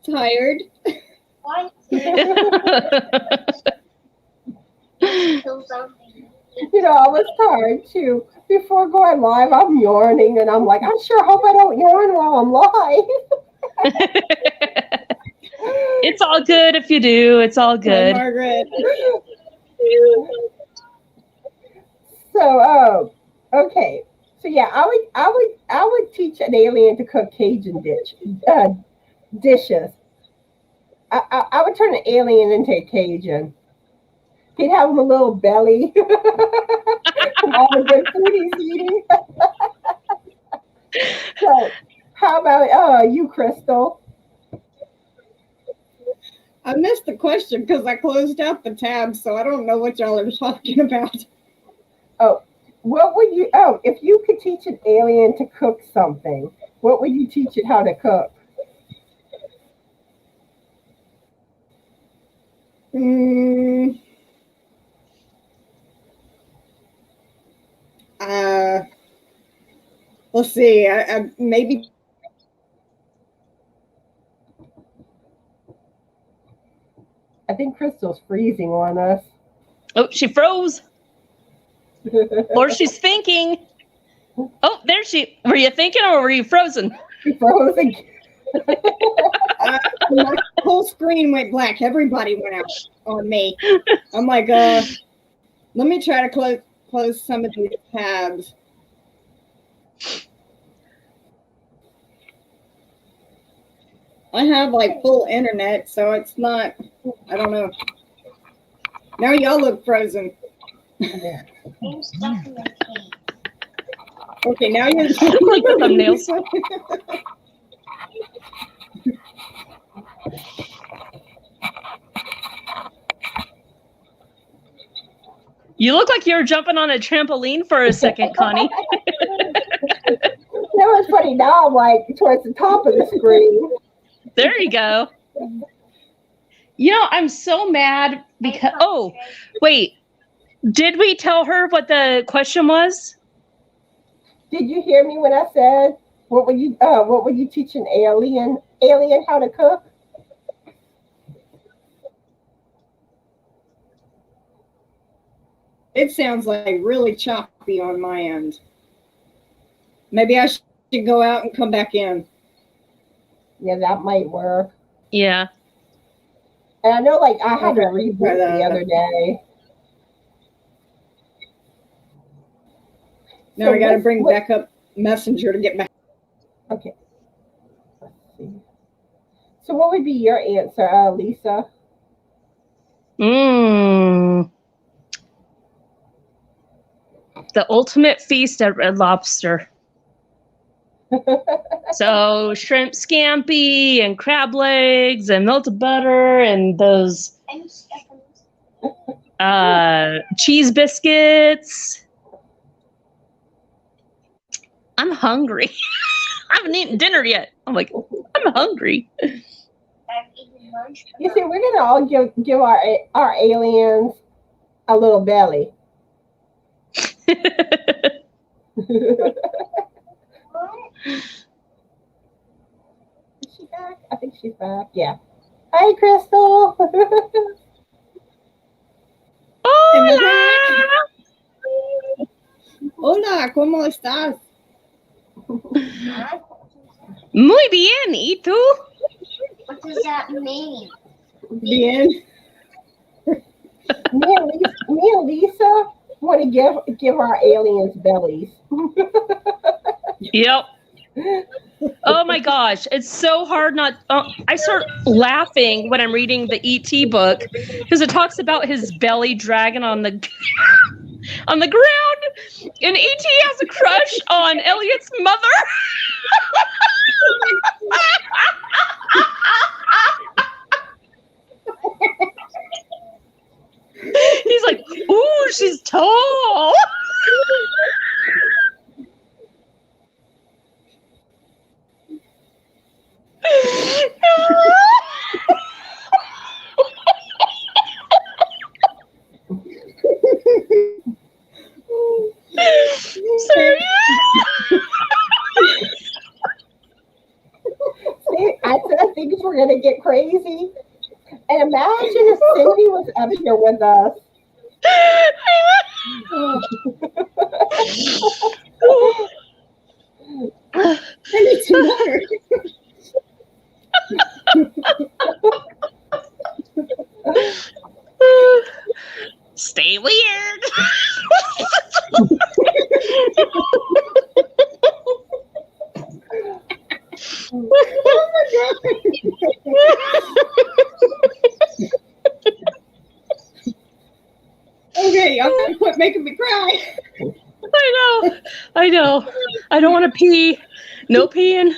Tired. Why? You know, I was tired too. Before going live, I'm yawning and I'm like, I sure hope I don't yawn while I'm live. It's all good if you do. It's all good. Hi, Margaret. So, okay. So yeah, I would teach an alien to cook Cajun dishes. I would turn an alien into a Cajun. He'd have him a little belly from all the good food he's eating. So, how about you, Crystal? I missed the question because I closed out the tab, so I don't know what y'all are talking about. Oh, what would you? Oh, if you could teach an alien to cook something, what would you teach it how to cook? Let's see. I maybe. I think Crystal's freezing on us. Oh, she froze. Or she's thinking. Oh, there she. Were you thinking or were you frozen? She froze again. My whole screen went black. Everybody went out on me. I'm like, let me try to close some of these tabs. I have like full internet, so it's not. I don't know. Now y'all look frozen. Yeah. Okay, now you're Like the thumbnails. You look like you were jumping on a trampoline for a second, Connie. That was funny. Now I'm like towards the top of the screen. There you go. You know, I'm so mad because. Oh, wait. Did we tell her what the question was? Did you hear me when I said what would you teach an alien how to cook? It sounds like really choppy on my end. Maybe I should go out and come back in. Yeah, that might work. Yeah. And I know, like, I had to reboot the other day. Now So I got to bring back up Messenger to get back. Okay. Let's see. So what would be your answer, Lisa? The ultimate feast at Red Lobster. So shrimp scampi and crab legs and melted butter and those cheese biscuits. I'm hungry. I haven't eaten dinner yet. I'm like, I'm hungry. You see, we're gonna all give our aliens a little belly. Is she back? I think she's back. Yeah. Hi, Crystal. Hola. Hola, ¿cómo estás? Muy bien, ¿y tú? What does that mean? Bien. Me and Lisa want to give our aliens bellies. Yep. Oh my gosh, it's so hard not. I start laughing when I'm reading the E.T. book because it talks about his belly dragging on the on the ground, and E.T. has a crush on Elliot's mother. He's like, "Ooh, she's tall." Sorry. See, I said things were gonna get crazy. And imagine if Cindy was up here with us. I need some water. Stay weird. Oh my God. Okay, y'all gotta quit making me cry. I know. I don't want to pee. No peeing.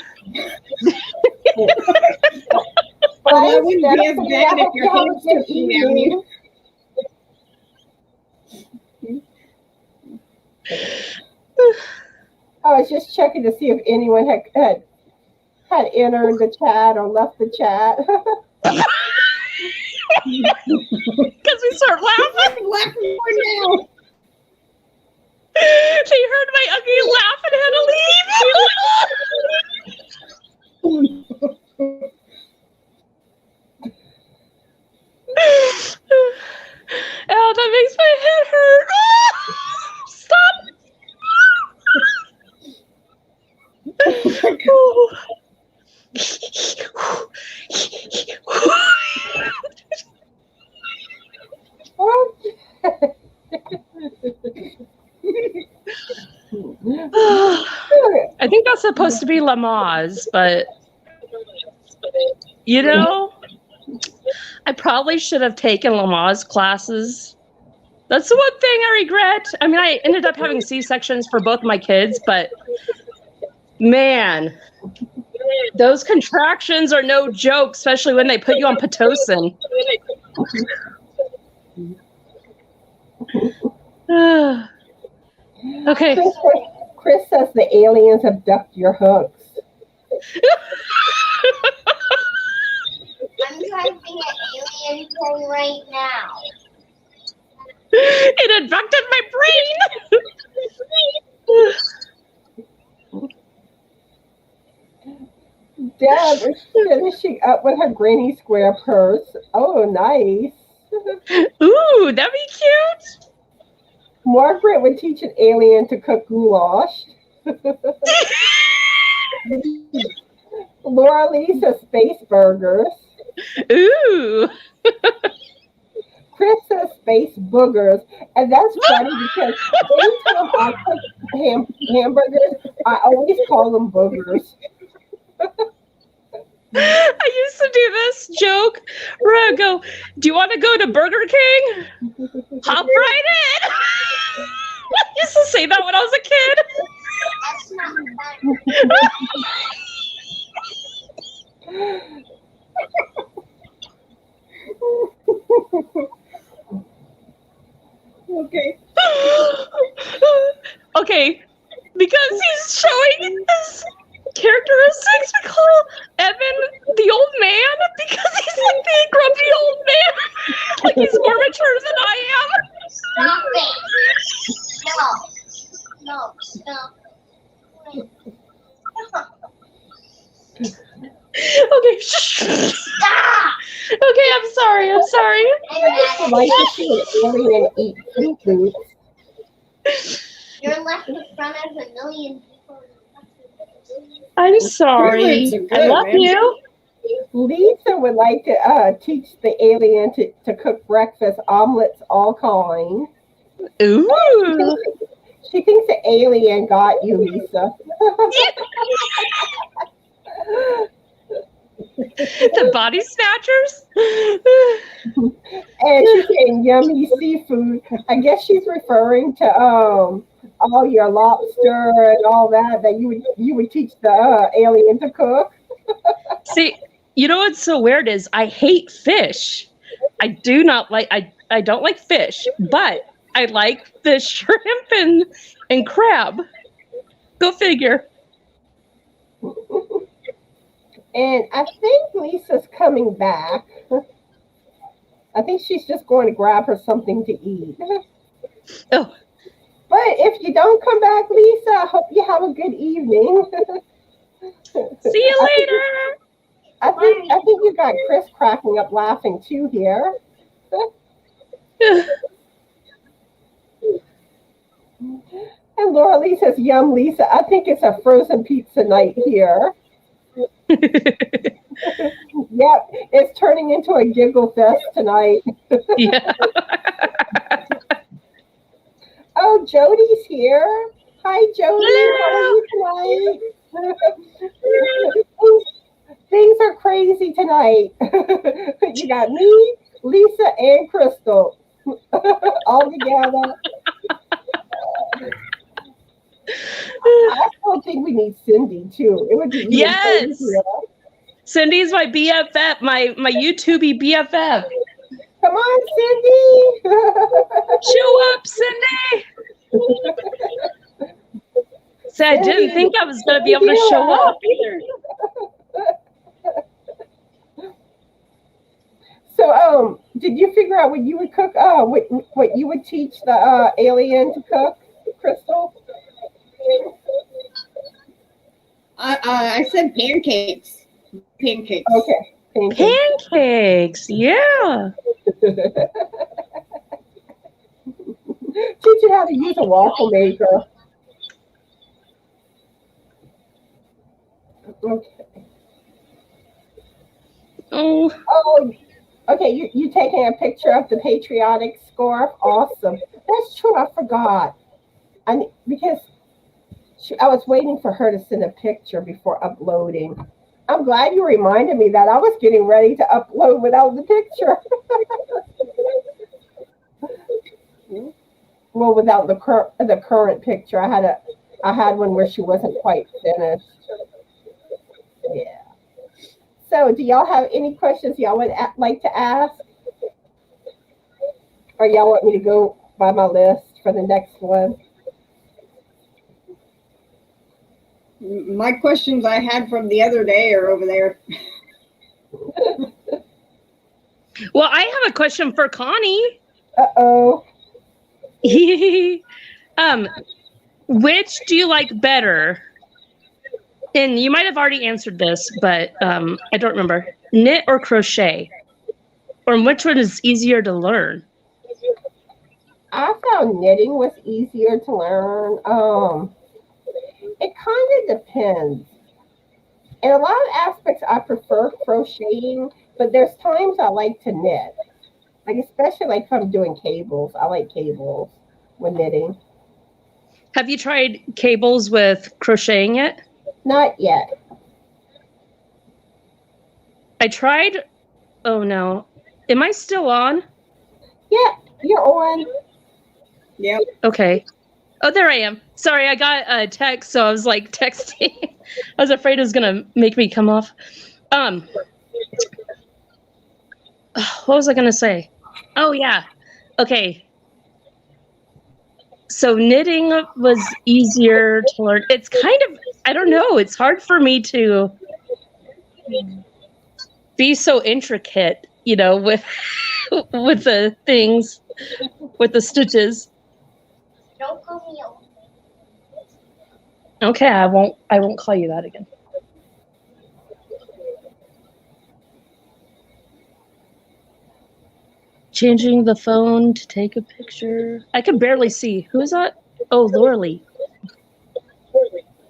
Well, that wouldn't be as bad if your hands took you down you. I was just checking to see if anyone had entered the chat or left the chat. Because we start laughing. I'm laughing more now. They heard my ugly laugh and had to leave. Oh, that makes my head hurt. Stop. I think that's supposed to be Lamaze, but you know, I probably should have taken Lamaze classes. That's the one thing I regret. I mean, I ended up having C-sections for both my kids, but man, those contractions are no joke, especially when they put you on Pitocin. Okay. Chris says the aliens abduct your hooks. I'm typing an alien thing right now. It abducted my brain. Deb is finishing up with her Granny Square purse. Oh, nice. Ooh, that'd be cute. Margaret would teach an alien to cook goulash. Laura Lee says space burgers. Ooh. Chris says space boogers. And that's funny because anytime I cook hamburgers, I always call them boogers. I used to do this joke where I go, do you want to go to Burger King? Hop right in. I used to say that when I was a kid. That's not Okay. Okay, because he's showing his characteristics, we call Evan the old man because he's like the grumpy old man. Like he's more mature than I am. Stop it. No. No, stop. Okay, Stop! Okay, I'm sorry. I like to see an alien eat food. You're left in front of a million people. I'm sorry. Privilege are good, I love man. you. Lisa would like to teach the alien to cook breakfast, omelets, all kinds. Ooh. She thinks the alien got you, Lisa. The body snatchers. And she's saying yummy seafood. I guess she's referring to all your lobster and all that you would teach the alien to cook. See, you know what's so weird is I hate fish. I do not like I don't like fish, but I like the shrimp and crab. Go figure. And I think Lisa's coming back. I think she's just going to grab her something to eat. Oh. But if you don't come back, Lisa, I hope you have a good evening. See you later. I think you got Chris cracking up laughing too here. And Laura Lee says, "Yum, Lisa. I think it's a frozen pizza night here." Yep, it's turning into a giggle fest tonight. Yeah. Oh, Jody's here. Hi, Jody. Hello. How are you tonight? Things are crazy tonight. You got me, Lisa, and Crystal all together. I still think we need Cindy too. It would be even Yes. crazier. Cindy's my BFF, my YouTubey BFF. Come on, Cindy. Show up, Cindy. So I didn't think I was going to be able to show up either. So, did you figure out what you would cook? What you would teach the alien to cook, Crystal? I said pancakes. Pancakes. Okay. Pancakes, yeah. Teach you how to use a waffle maker. Okay. Oh, Okay. You taking a picture of the patriotic scarf? Awesome. That's true. I forgot. Because I was waiting for her to send a picture before uploading. I'm glad you reminded me that I was getting ready to upload without the picture. Well, without the current picture, I had one where she wasn't quite finished. Yeah. So, do y'all have any questions y'all would like to ask, or y'all want me to go by my list for the next one? My questions I had from the other day are over there. well, I have a question for Connie. Uh-oh. Which do you like better? And you might have already answered this, but I don't remember. Knit or crochet? Or which one is easier to learn? I found knitting was easier to learn. It kind of depends. In a lot of aspects, I prefer crocheting, but there's times I like to knit. Like, especially like if I'm doing cables. I like cables when knitting. Have you tried cables with crocheting it? Not yet. I tried. Oh no. Am I still on? Yeah, you're on. Yep. Okay. Oh, there I am. Sorry, I got a text, so I was like texting. I was afraid it was gonna make me come off. What was I gonna say? Oh yeah. Okay. So knitting was easier to learn. It's kind of, I don't know, it's hard for me to be so intricate, you know, with with the things, with the stitches. Don't call me old. Okay, I won't call you that again. Changing the phone to take a picture. I can barely see. Who is that? Oh, Lorley.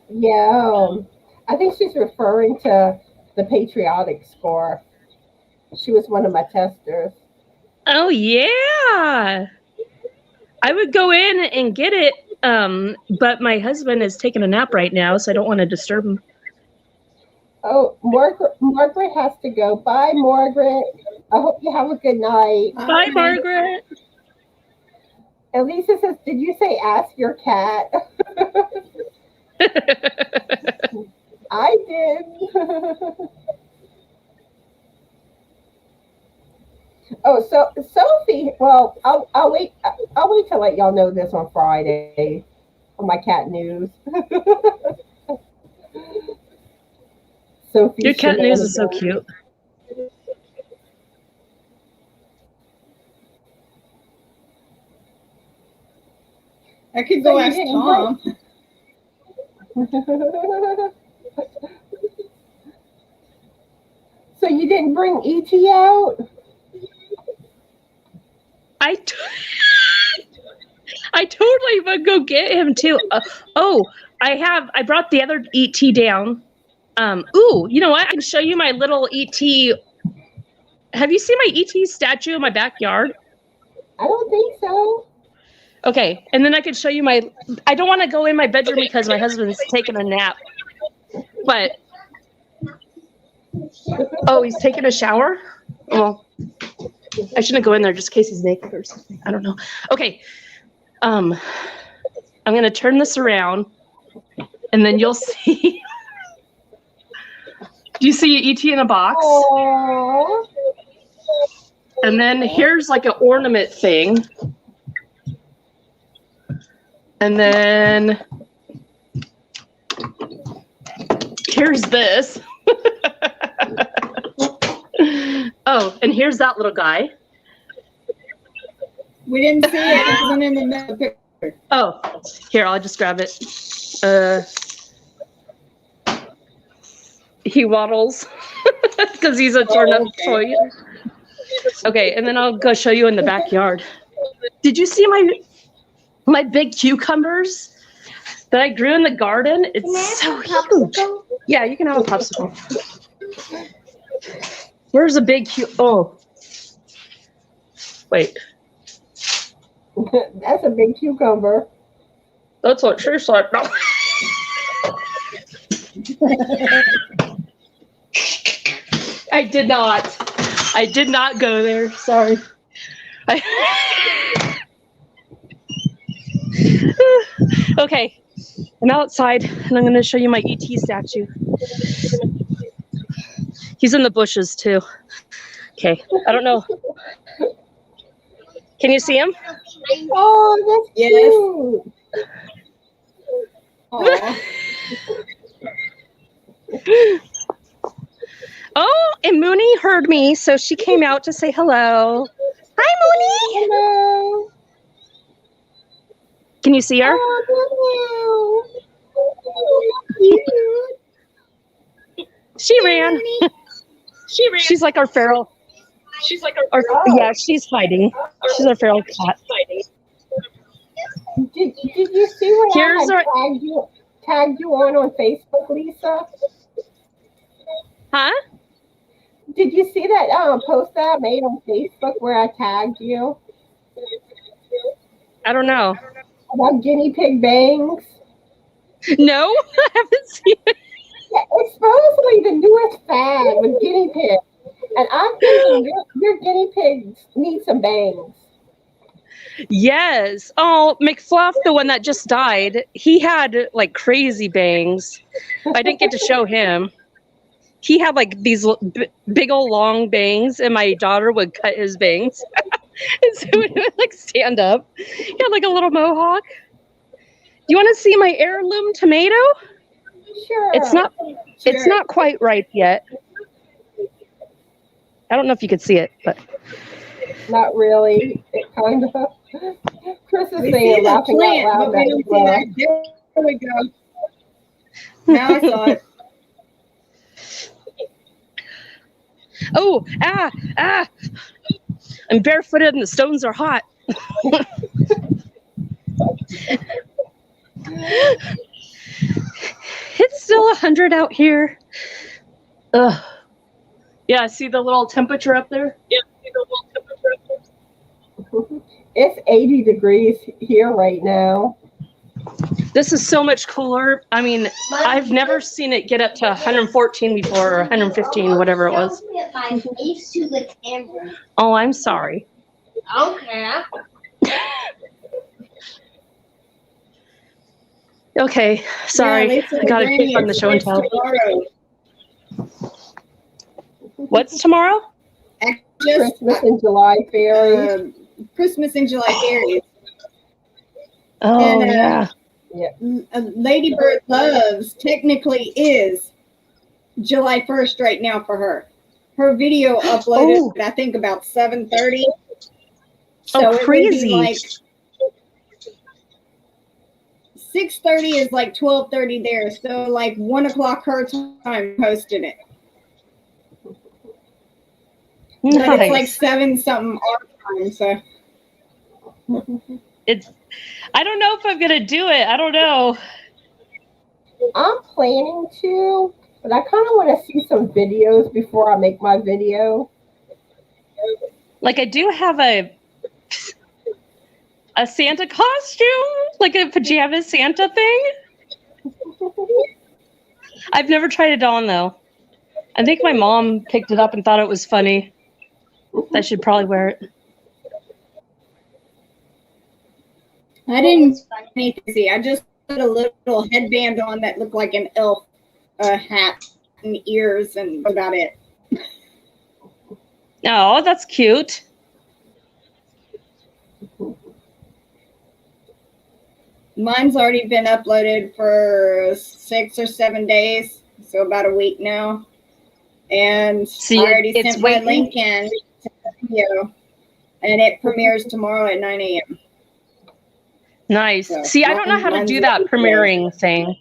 Yeah, I think she's referring to the patriotic score. She was one of my testers. Oh yeah. I would go in and get it, but my husband is taking a nap right now, so I don't want to disturb him. Oh, Margaret has to go. Bye, Margaret. I hope you have a good night. Bye, Margaret. Elisa says, did you say ask your cat? I did. Oh, so Sophie. Well, I'll wait. I'll wait to let y'all know this on Friday on my cat news. Sophie, your cat news is so cute. I could go ask Tom. So you didn't bring E.T. out? I totally would go get him too. I brought the other ET down. Ooh, you know what? I can show you my little ET. Have you seen my ET statue in my backyard? I don't think so. Okay, and then I could show you my. I don't want to go in my bedroom because my husband's taking a nap. But oh, he's taking a shower. Well, I shouldn't go in there just in case he's naked or something. I don't know. Okay, I'm gonna turn this around, and then you'll see. Do you see ET in a box? Aww. And then here's like an ornament thing. And then here's this. Oh, and here's that little guy. We didn't see it. It wasn't in the picture. Oh, here, I'll just grab it. He waddles because he's a torn up toy. Okay, and then I'll go show you in the backyard. Did you see my big cucumbers that I grew in the garden? It's so huge. Yeah, you can have a popsicle. Where's a big oh. Wait. That's a big cucumber. That's what she said. No. I did not go there. Sorry. Okay, I'm outside and I'm going to show you my ET statue. He's in the bushes too. Okay, I don't know. Can you see him? Oh, that's cute. Oh, and Mooney heard me, so she came out to say hello. Hi, Mooney. Hello. Can you see her? Oh, She ran. She's like our feral. Yeah, she's hiding. She's our feral cat. Did you see what Here's I had tagged you on Facebook, Lisa? Huh? Did you see that post that I made on Facebook where I tagged you? I don't know. About guinea pig bangs? No, I haven't seen it. Yeah, it's supposedly the newest fad with guinea pigs. And I'm thinking your guinea pigs need some bangs. Yes. Oh, McFluff, the one that just died, he had like crazy bangs. I didn't get to show him. He had like these big old long bangs, and my daughter would cut his bangs. And so he would like stand up. He had like a little mohawk. Do you want to see my heirloom tomato? Sure. It's not quite ripe yet. I don't know if you could see it, but not really. It kind of. Chris is We saying see the laughing plant, out loud. but we don't see that. There we go. Now I saw it. Oh, I'm barefooted and the stones are hot. It's still 100 out here. Ugh. Yeah, see the little temperature up there? It's 80 degrees here right now. This is so much cooler. I mean, I've never seen it get up to 114 before, or 115, whatever it was. Don't put my face to the camera. Oh, I'm sorry. Okay. Okay, sorry. Yeah, Lisa I gotta Granny, take on the it's show and tell. tomorrow. What's tomorrow? Just Christmas in July fairies. Christmas in July fairies. Oh, And, yeah. Ladybird Loves technically is July 1st right now for her. Her video uploaded, I think, about 7:30. So Oh, crazy. it would be like 6:30 is like 12:30 there. So like 1 o'clock her time posted it. Nice. But it's like 7 something our time. So I don't know if I'm gonna do it. I don't know. I'm planning to, but I kind of want to see some videos before I make my video. Like, I do have a Santa costume, like a pajama Santa thing. I've never tried it on though. I think my mom picked it up and thought it was funny. I should probably wear it. I didn't see. I just put a little headband on that looked like an elf hat and ears, and about it. Oh, that's cute. Mine's already been uploaded for 6 or 7 days, so about a week now. And See, I already it's sent my waiting. link in to the video, and it premieres tomorrow at 9 a.m. Nice. So, See, I don't know how to do that premiering thing.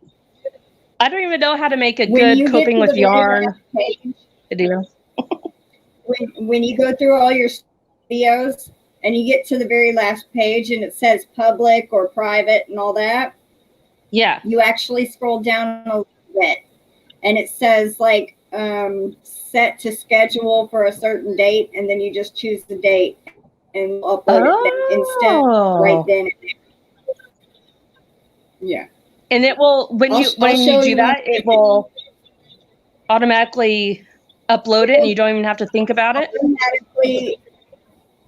I don't even know how to make a When you good get coping to with the very yarn last page, video. when you go through all your videos and you get to the very last page and it says public or private and all that, Yeah. you actually scroll down a little bit and it says like set to schedule for a certain date, and then you just choose the date and upload it instead right then. Yeah. And it will, when you do that, it will automatically upload it and you don't even have to think about it. Automatically,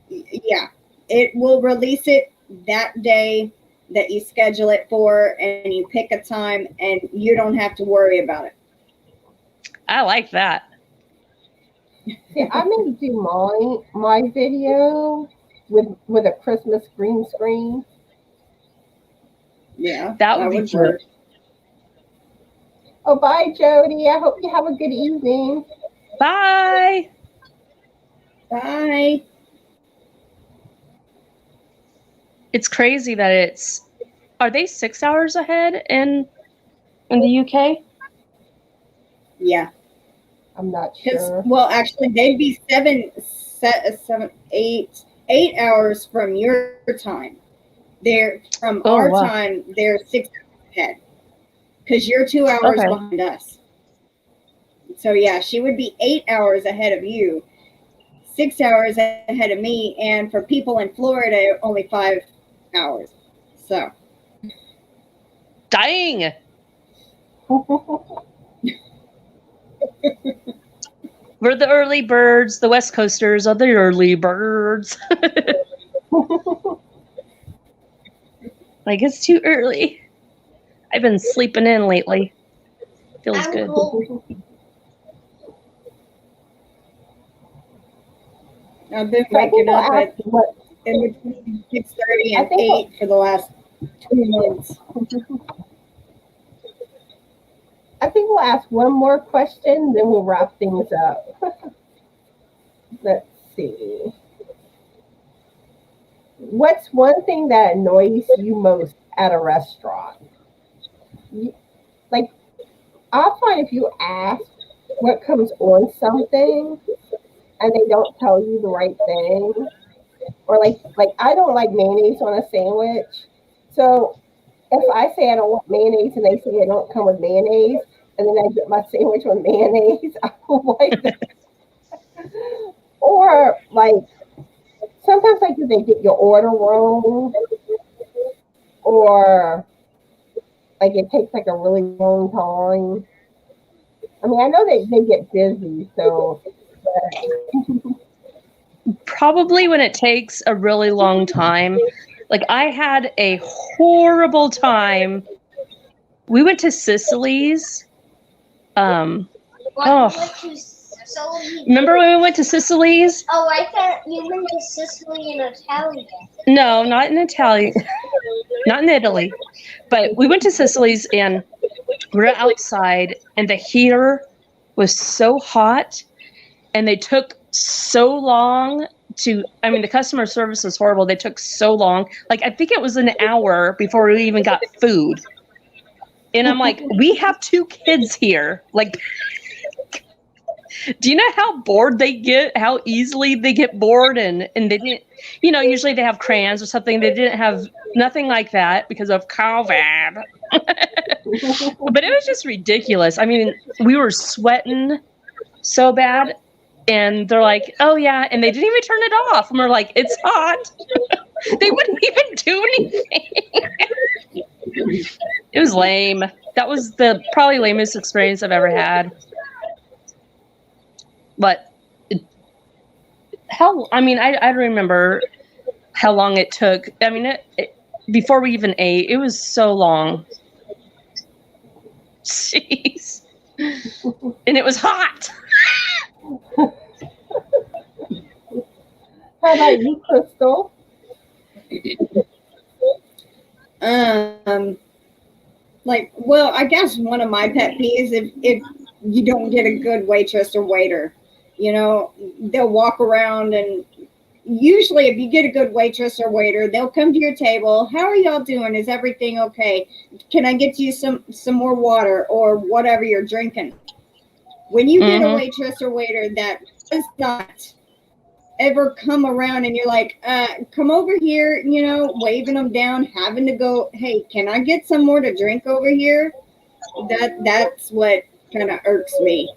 yeah. It will release it that day that you schedule it for, and you pick a time and you don't have to worry about it. I like that. See, I may do my video with a Christmas green screen. Yeah. That would be work. Oh, bye, Jody. I hope you have a good evening. Bye. Bye. It's crazy that are they 6 hours ahead in the UK? Yeah. I'm not sure. Well, actually, they'd be 8 hours from your time. They're from our time. They're 6 hours ahead because you're 2 hours behind us. So yeah, she would be 8 hours ahead of you, 6 hours ahead of me, and for people in Florida, only 5 hours. So, dang. We're the early birds. The West Coasters are the early birds. Like, it's too early. I've been sleeping in lately. Feels good. I've been waking up at in between 6:30 and 8 for the last 2 months. I think we'll ask one more question, then we'll wrap things up. Let's see. What's one thing that annoys you most at a restaurant? Like, I'll find if you ask what comes on something and they don't tell you the right thing, or like I don't like mayonnaise on a sandwich. So if I say I don't want mayonnaise and they say it don't come with mayonnaise, and then I get my sandwich with mayonnaise, I don't like that. Or like sometimes like do they get your order wrong, or like it takes like a really long time. I mean, I know they get busy, so. Probably when it takes a really long time. Like, I had a horrible time. We went to Sicily's. Remember when we went to Sicily's? Oh, I thought you went to Sicily in Italy. No, not in Italy. Not in Italy. But we went to Sicily's and we're outside and the heater was so hot and they took so long the customer service was horrible. They took so long. Like, I think it was an hour before we even got food. And I'm like, we have 2 kids here. Like, do you know how bored they get? How easily they get bored? And they didn't, usually they have crayons or something. They didn't have nothing like that because of COVID. But it was just ridiculous. I mean, we were sweating so bad. And they're like, oh, yeah. And they didn't even turn it off. And we're like, it's hot. They wouldn't even do anything. It was lame. That was the probably lamest experience I've ever had. But I remember how long it took. I mean, before we even ate, it was so long. Jeez. And it was hot. How about you, Crystal? I guess one of my pet peeves if you don't get a good waitress or waiter, they'll walk around and usually if you get a good waitress or waiter, they'll come to your table. How are y'all doing? Is everything okay? Can I get you some more water or whatever you're drinking? When you get a waitress or waiter that does not ever come around and you're like, come over here, waving them down, having to go, hey, can I get some more to drink over here? That's what kind of irks me.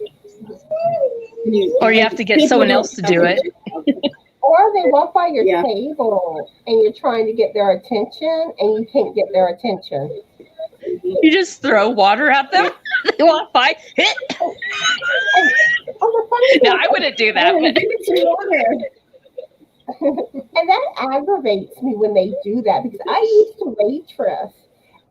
Or you have to get someone else to do it. Or they walk by your table and you're trying to get their attention and you can't get their attention. You just throw water at them. They walk by. No, I wouldn't do that. And that aggravates me when they do that because I used to waitress.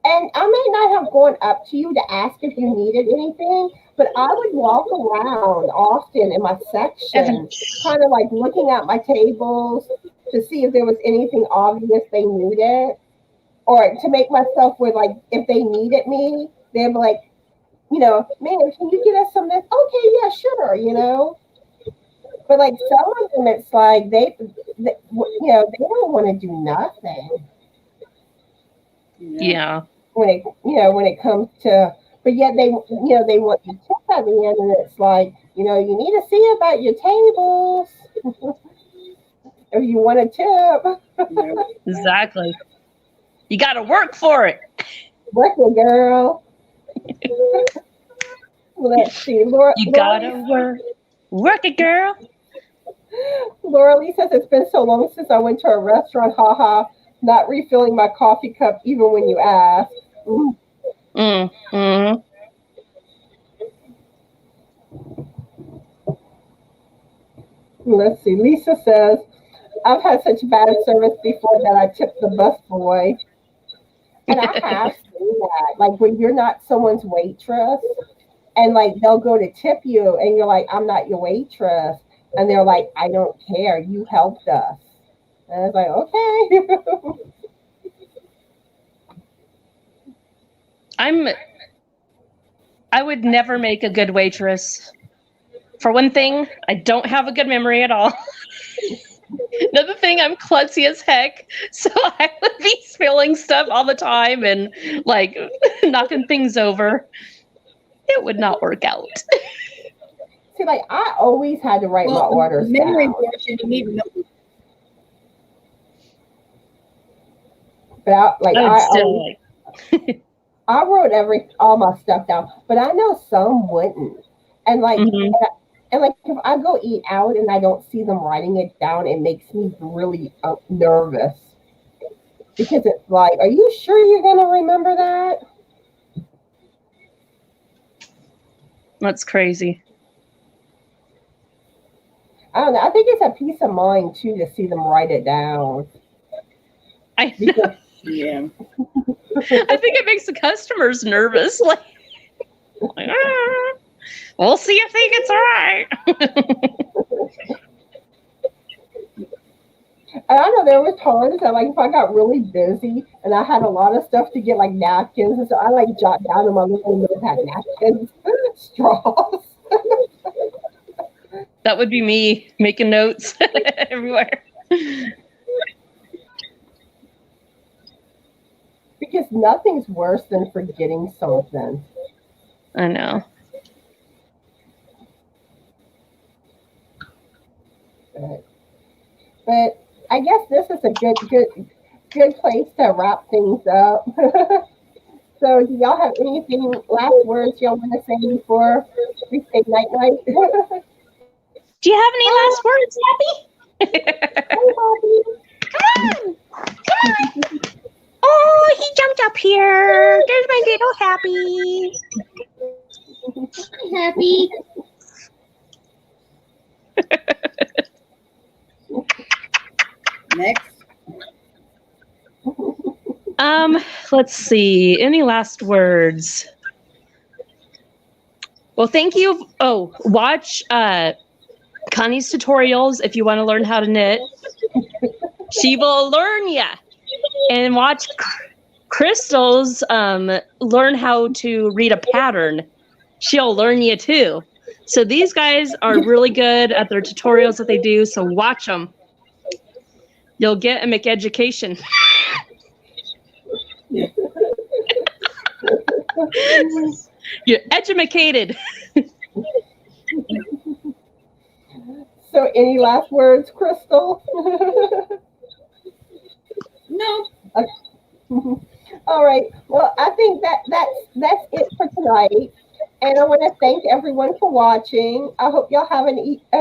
And I may not have gone up to you to ask if you needed anything, but I would walk around often in my section, kind of like looking at my tables to see if there was anything obvious they needed. Or to make myself where, like, if they needed me, they'd be like, man, can you get us some of this? Okay, yeah, sure, But, like, some of them, it's like they don't want to do nothing. Yeah. When it comes to, but yet they want the tip at the end, and it's like, you need to see about your tables if you want a tip. Exactly. You got to work for it. Work it, girl. Let's see. You got to work it, girl. Laura Lee says, it's been so long since I went to a restaurant. Haha. Not refilling my coffee cup even when you ask. let's see. Lisa says, I've had such bad service before that I tipped the bus boy. And I have seen that. Like when you're not someone's waitress and like they'll go to tip you and you're like, I'm not your waitress. And they're like, I don't care. You helped us. And I was like, okay. I would never make a good waitress. For one thing, I don't have a good memory at all. Another thing, I'm klutzy as heck, so I would be spilling stuff all the time and like knocking things over. It would not work out. See, like I always had to write my orders memory down. portion, you need to know. But I wrote all my stuff down, but I know some wouldn't. And like, and like if I go eat out and I don't see them writing it down, it makes me really nervous because it's like, are you sure you're gonna remember that? That's crazy. I don't know. I think it's a peace of mind too to see them write it down. I know. Yeah. I think it makes the customers nervous. Like we'll see if he gets right. And I know there were times that like if I got really busy and I had a lot of stuff to get like napkins, and so I like jot down in my little notepad napkins, straws. That would be me making notes everywhere. Because nothing's worse than forgetting something. I know. But I guess this is a good place to wrap things up. So do y'all have anything, last words y'all want to say before we say night-night? Do you have any last words, Happy? Hey, Bobby. Come on. Oh, he jumped up here. There's my little Happy. Happy. Next. Let's see. Any last words? Well, thank you. Oh, watch Connie's tutorials if you want to learn how to knit. She will learn ya. And watch Crystal's learn how to read a pattern. She'll learn you too. So these guys are really good at their tutorials that they do. So watch them. You'll get a McEducation. You're educated. So any last words, Crystal? No. Okay. All right. Well, I think that's it for tonight. And I want to thank everyone for watching. I hope y'all have a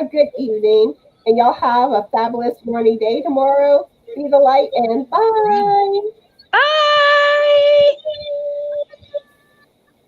good evening. And y'all have a fabulous morning day tomorrow. Be the light and bye.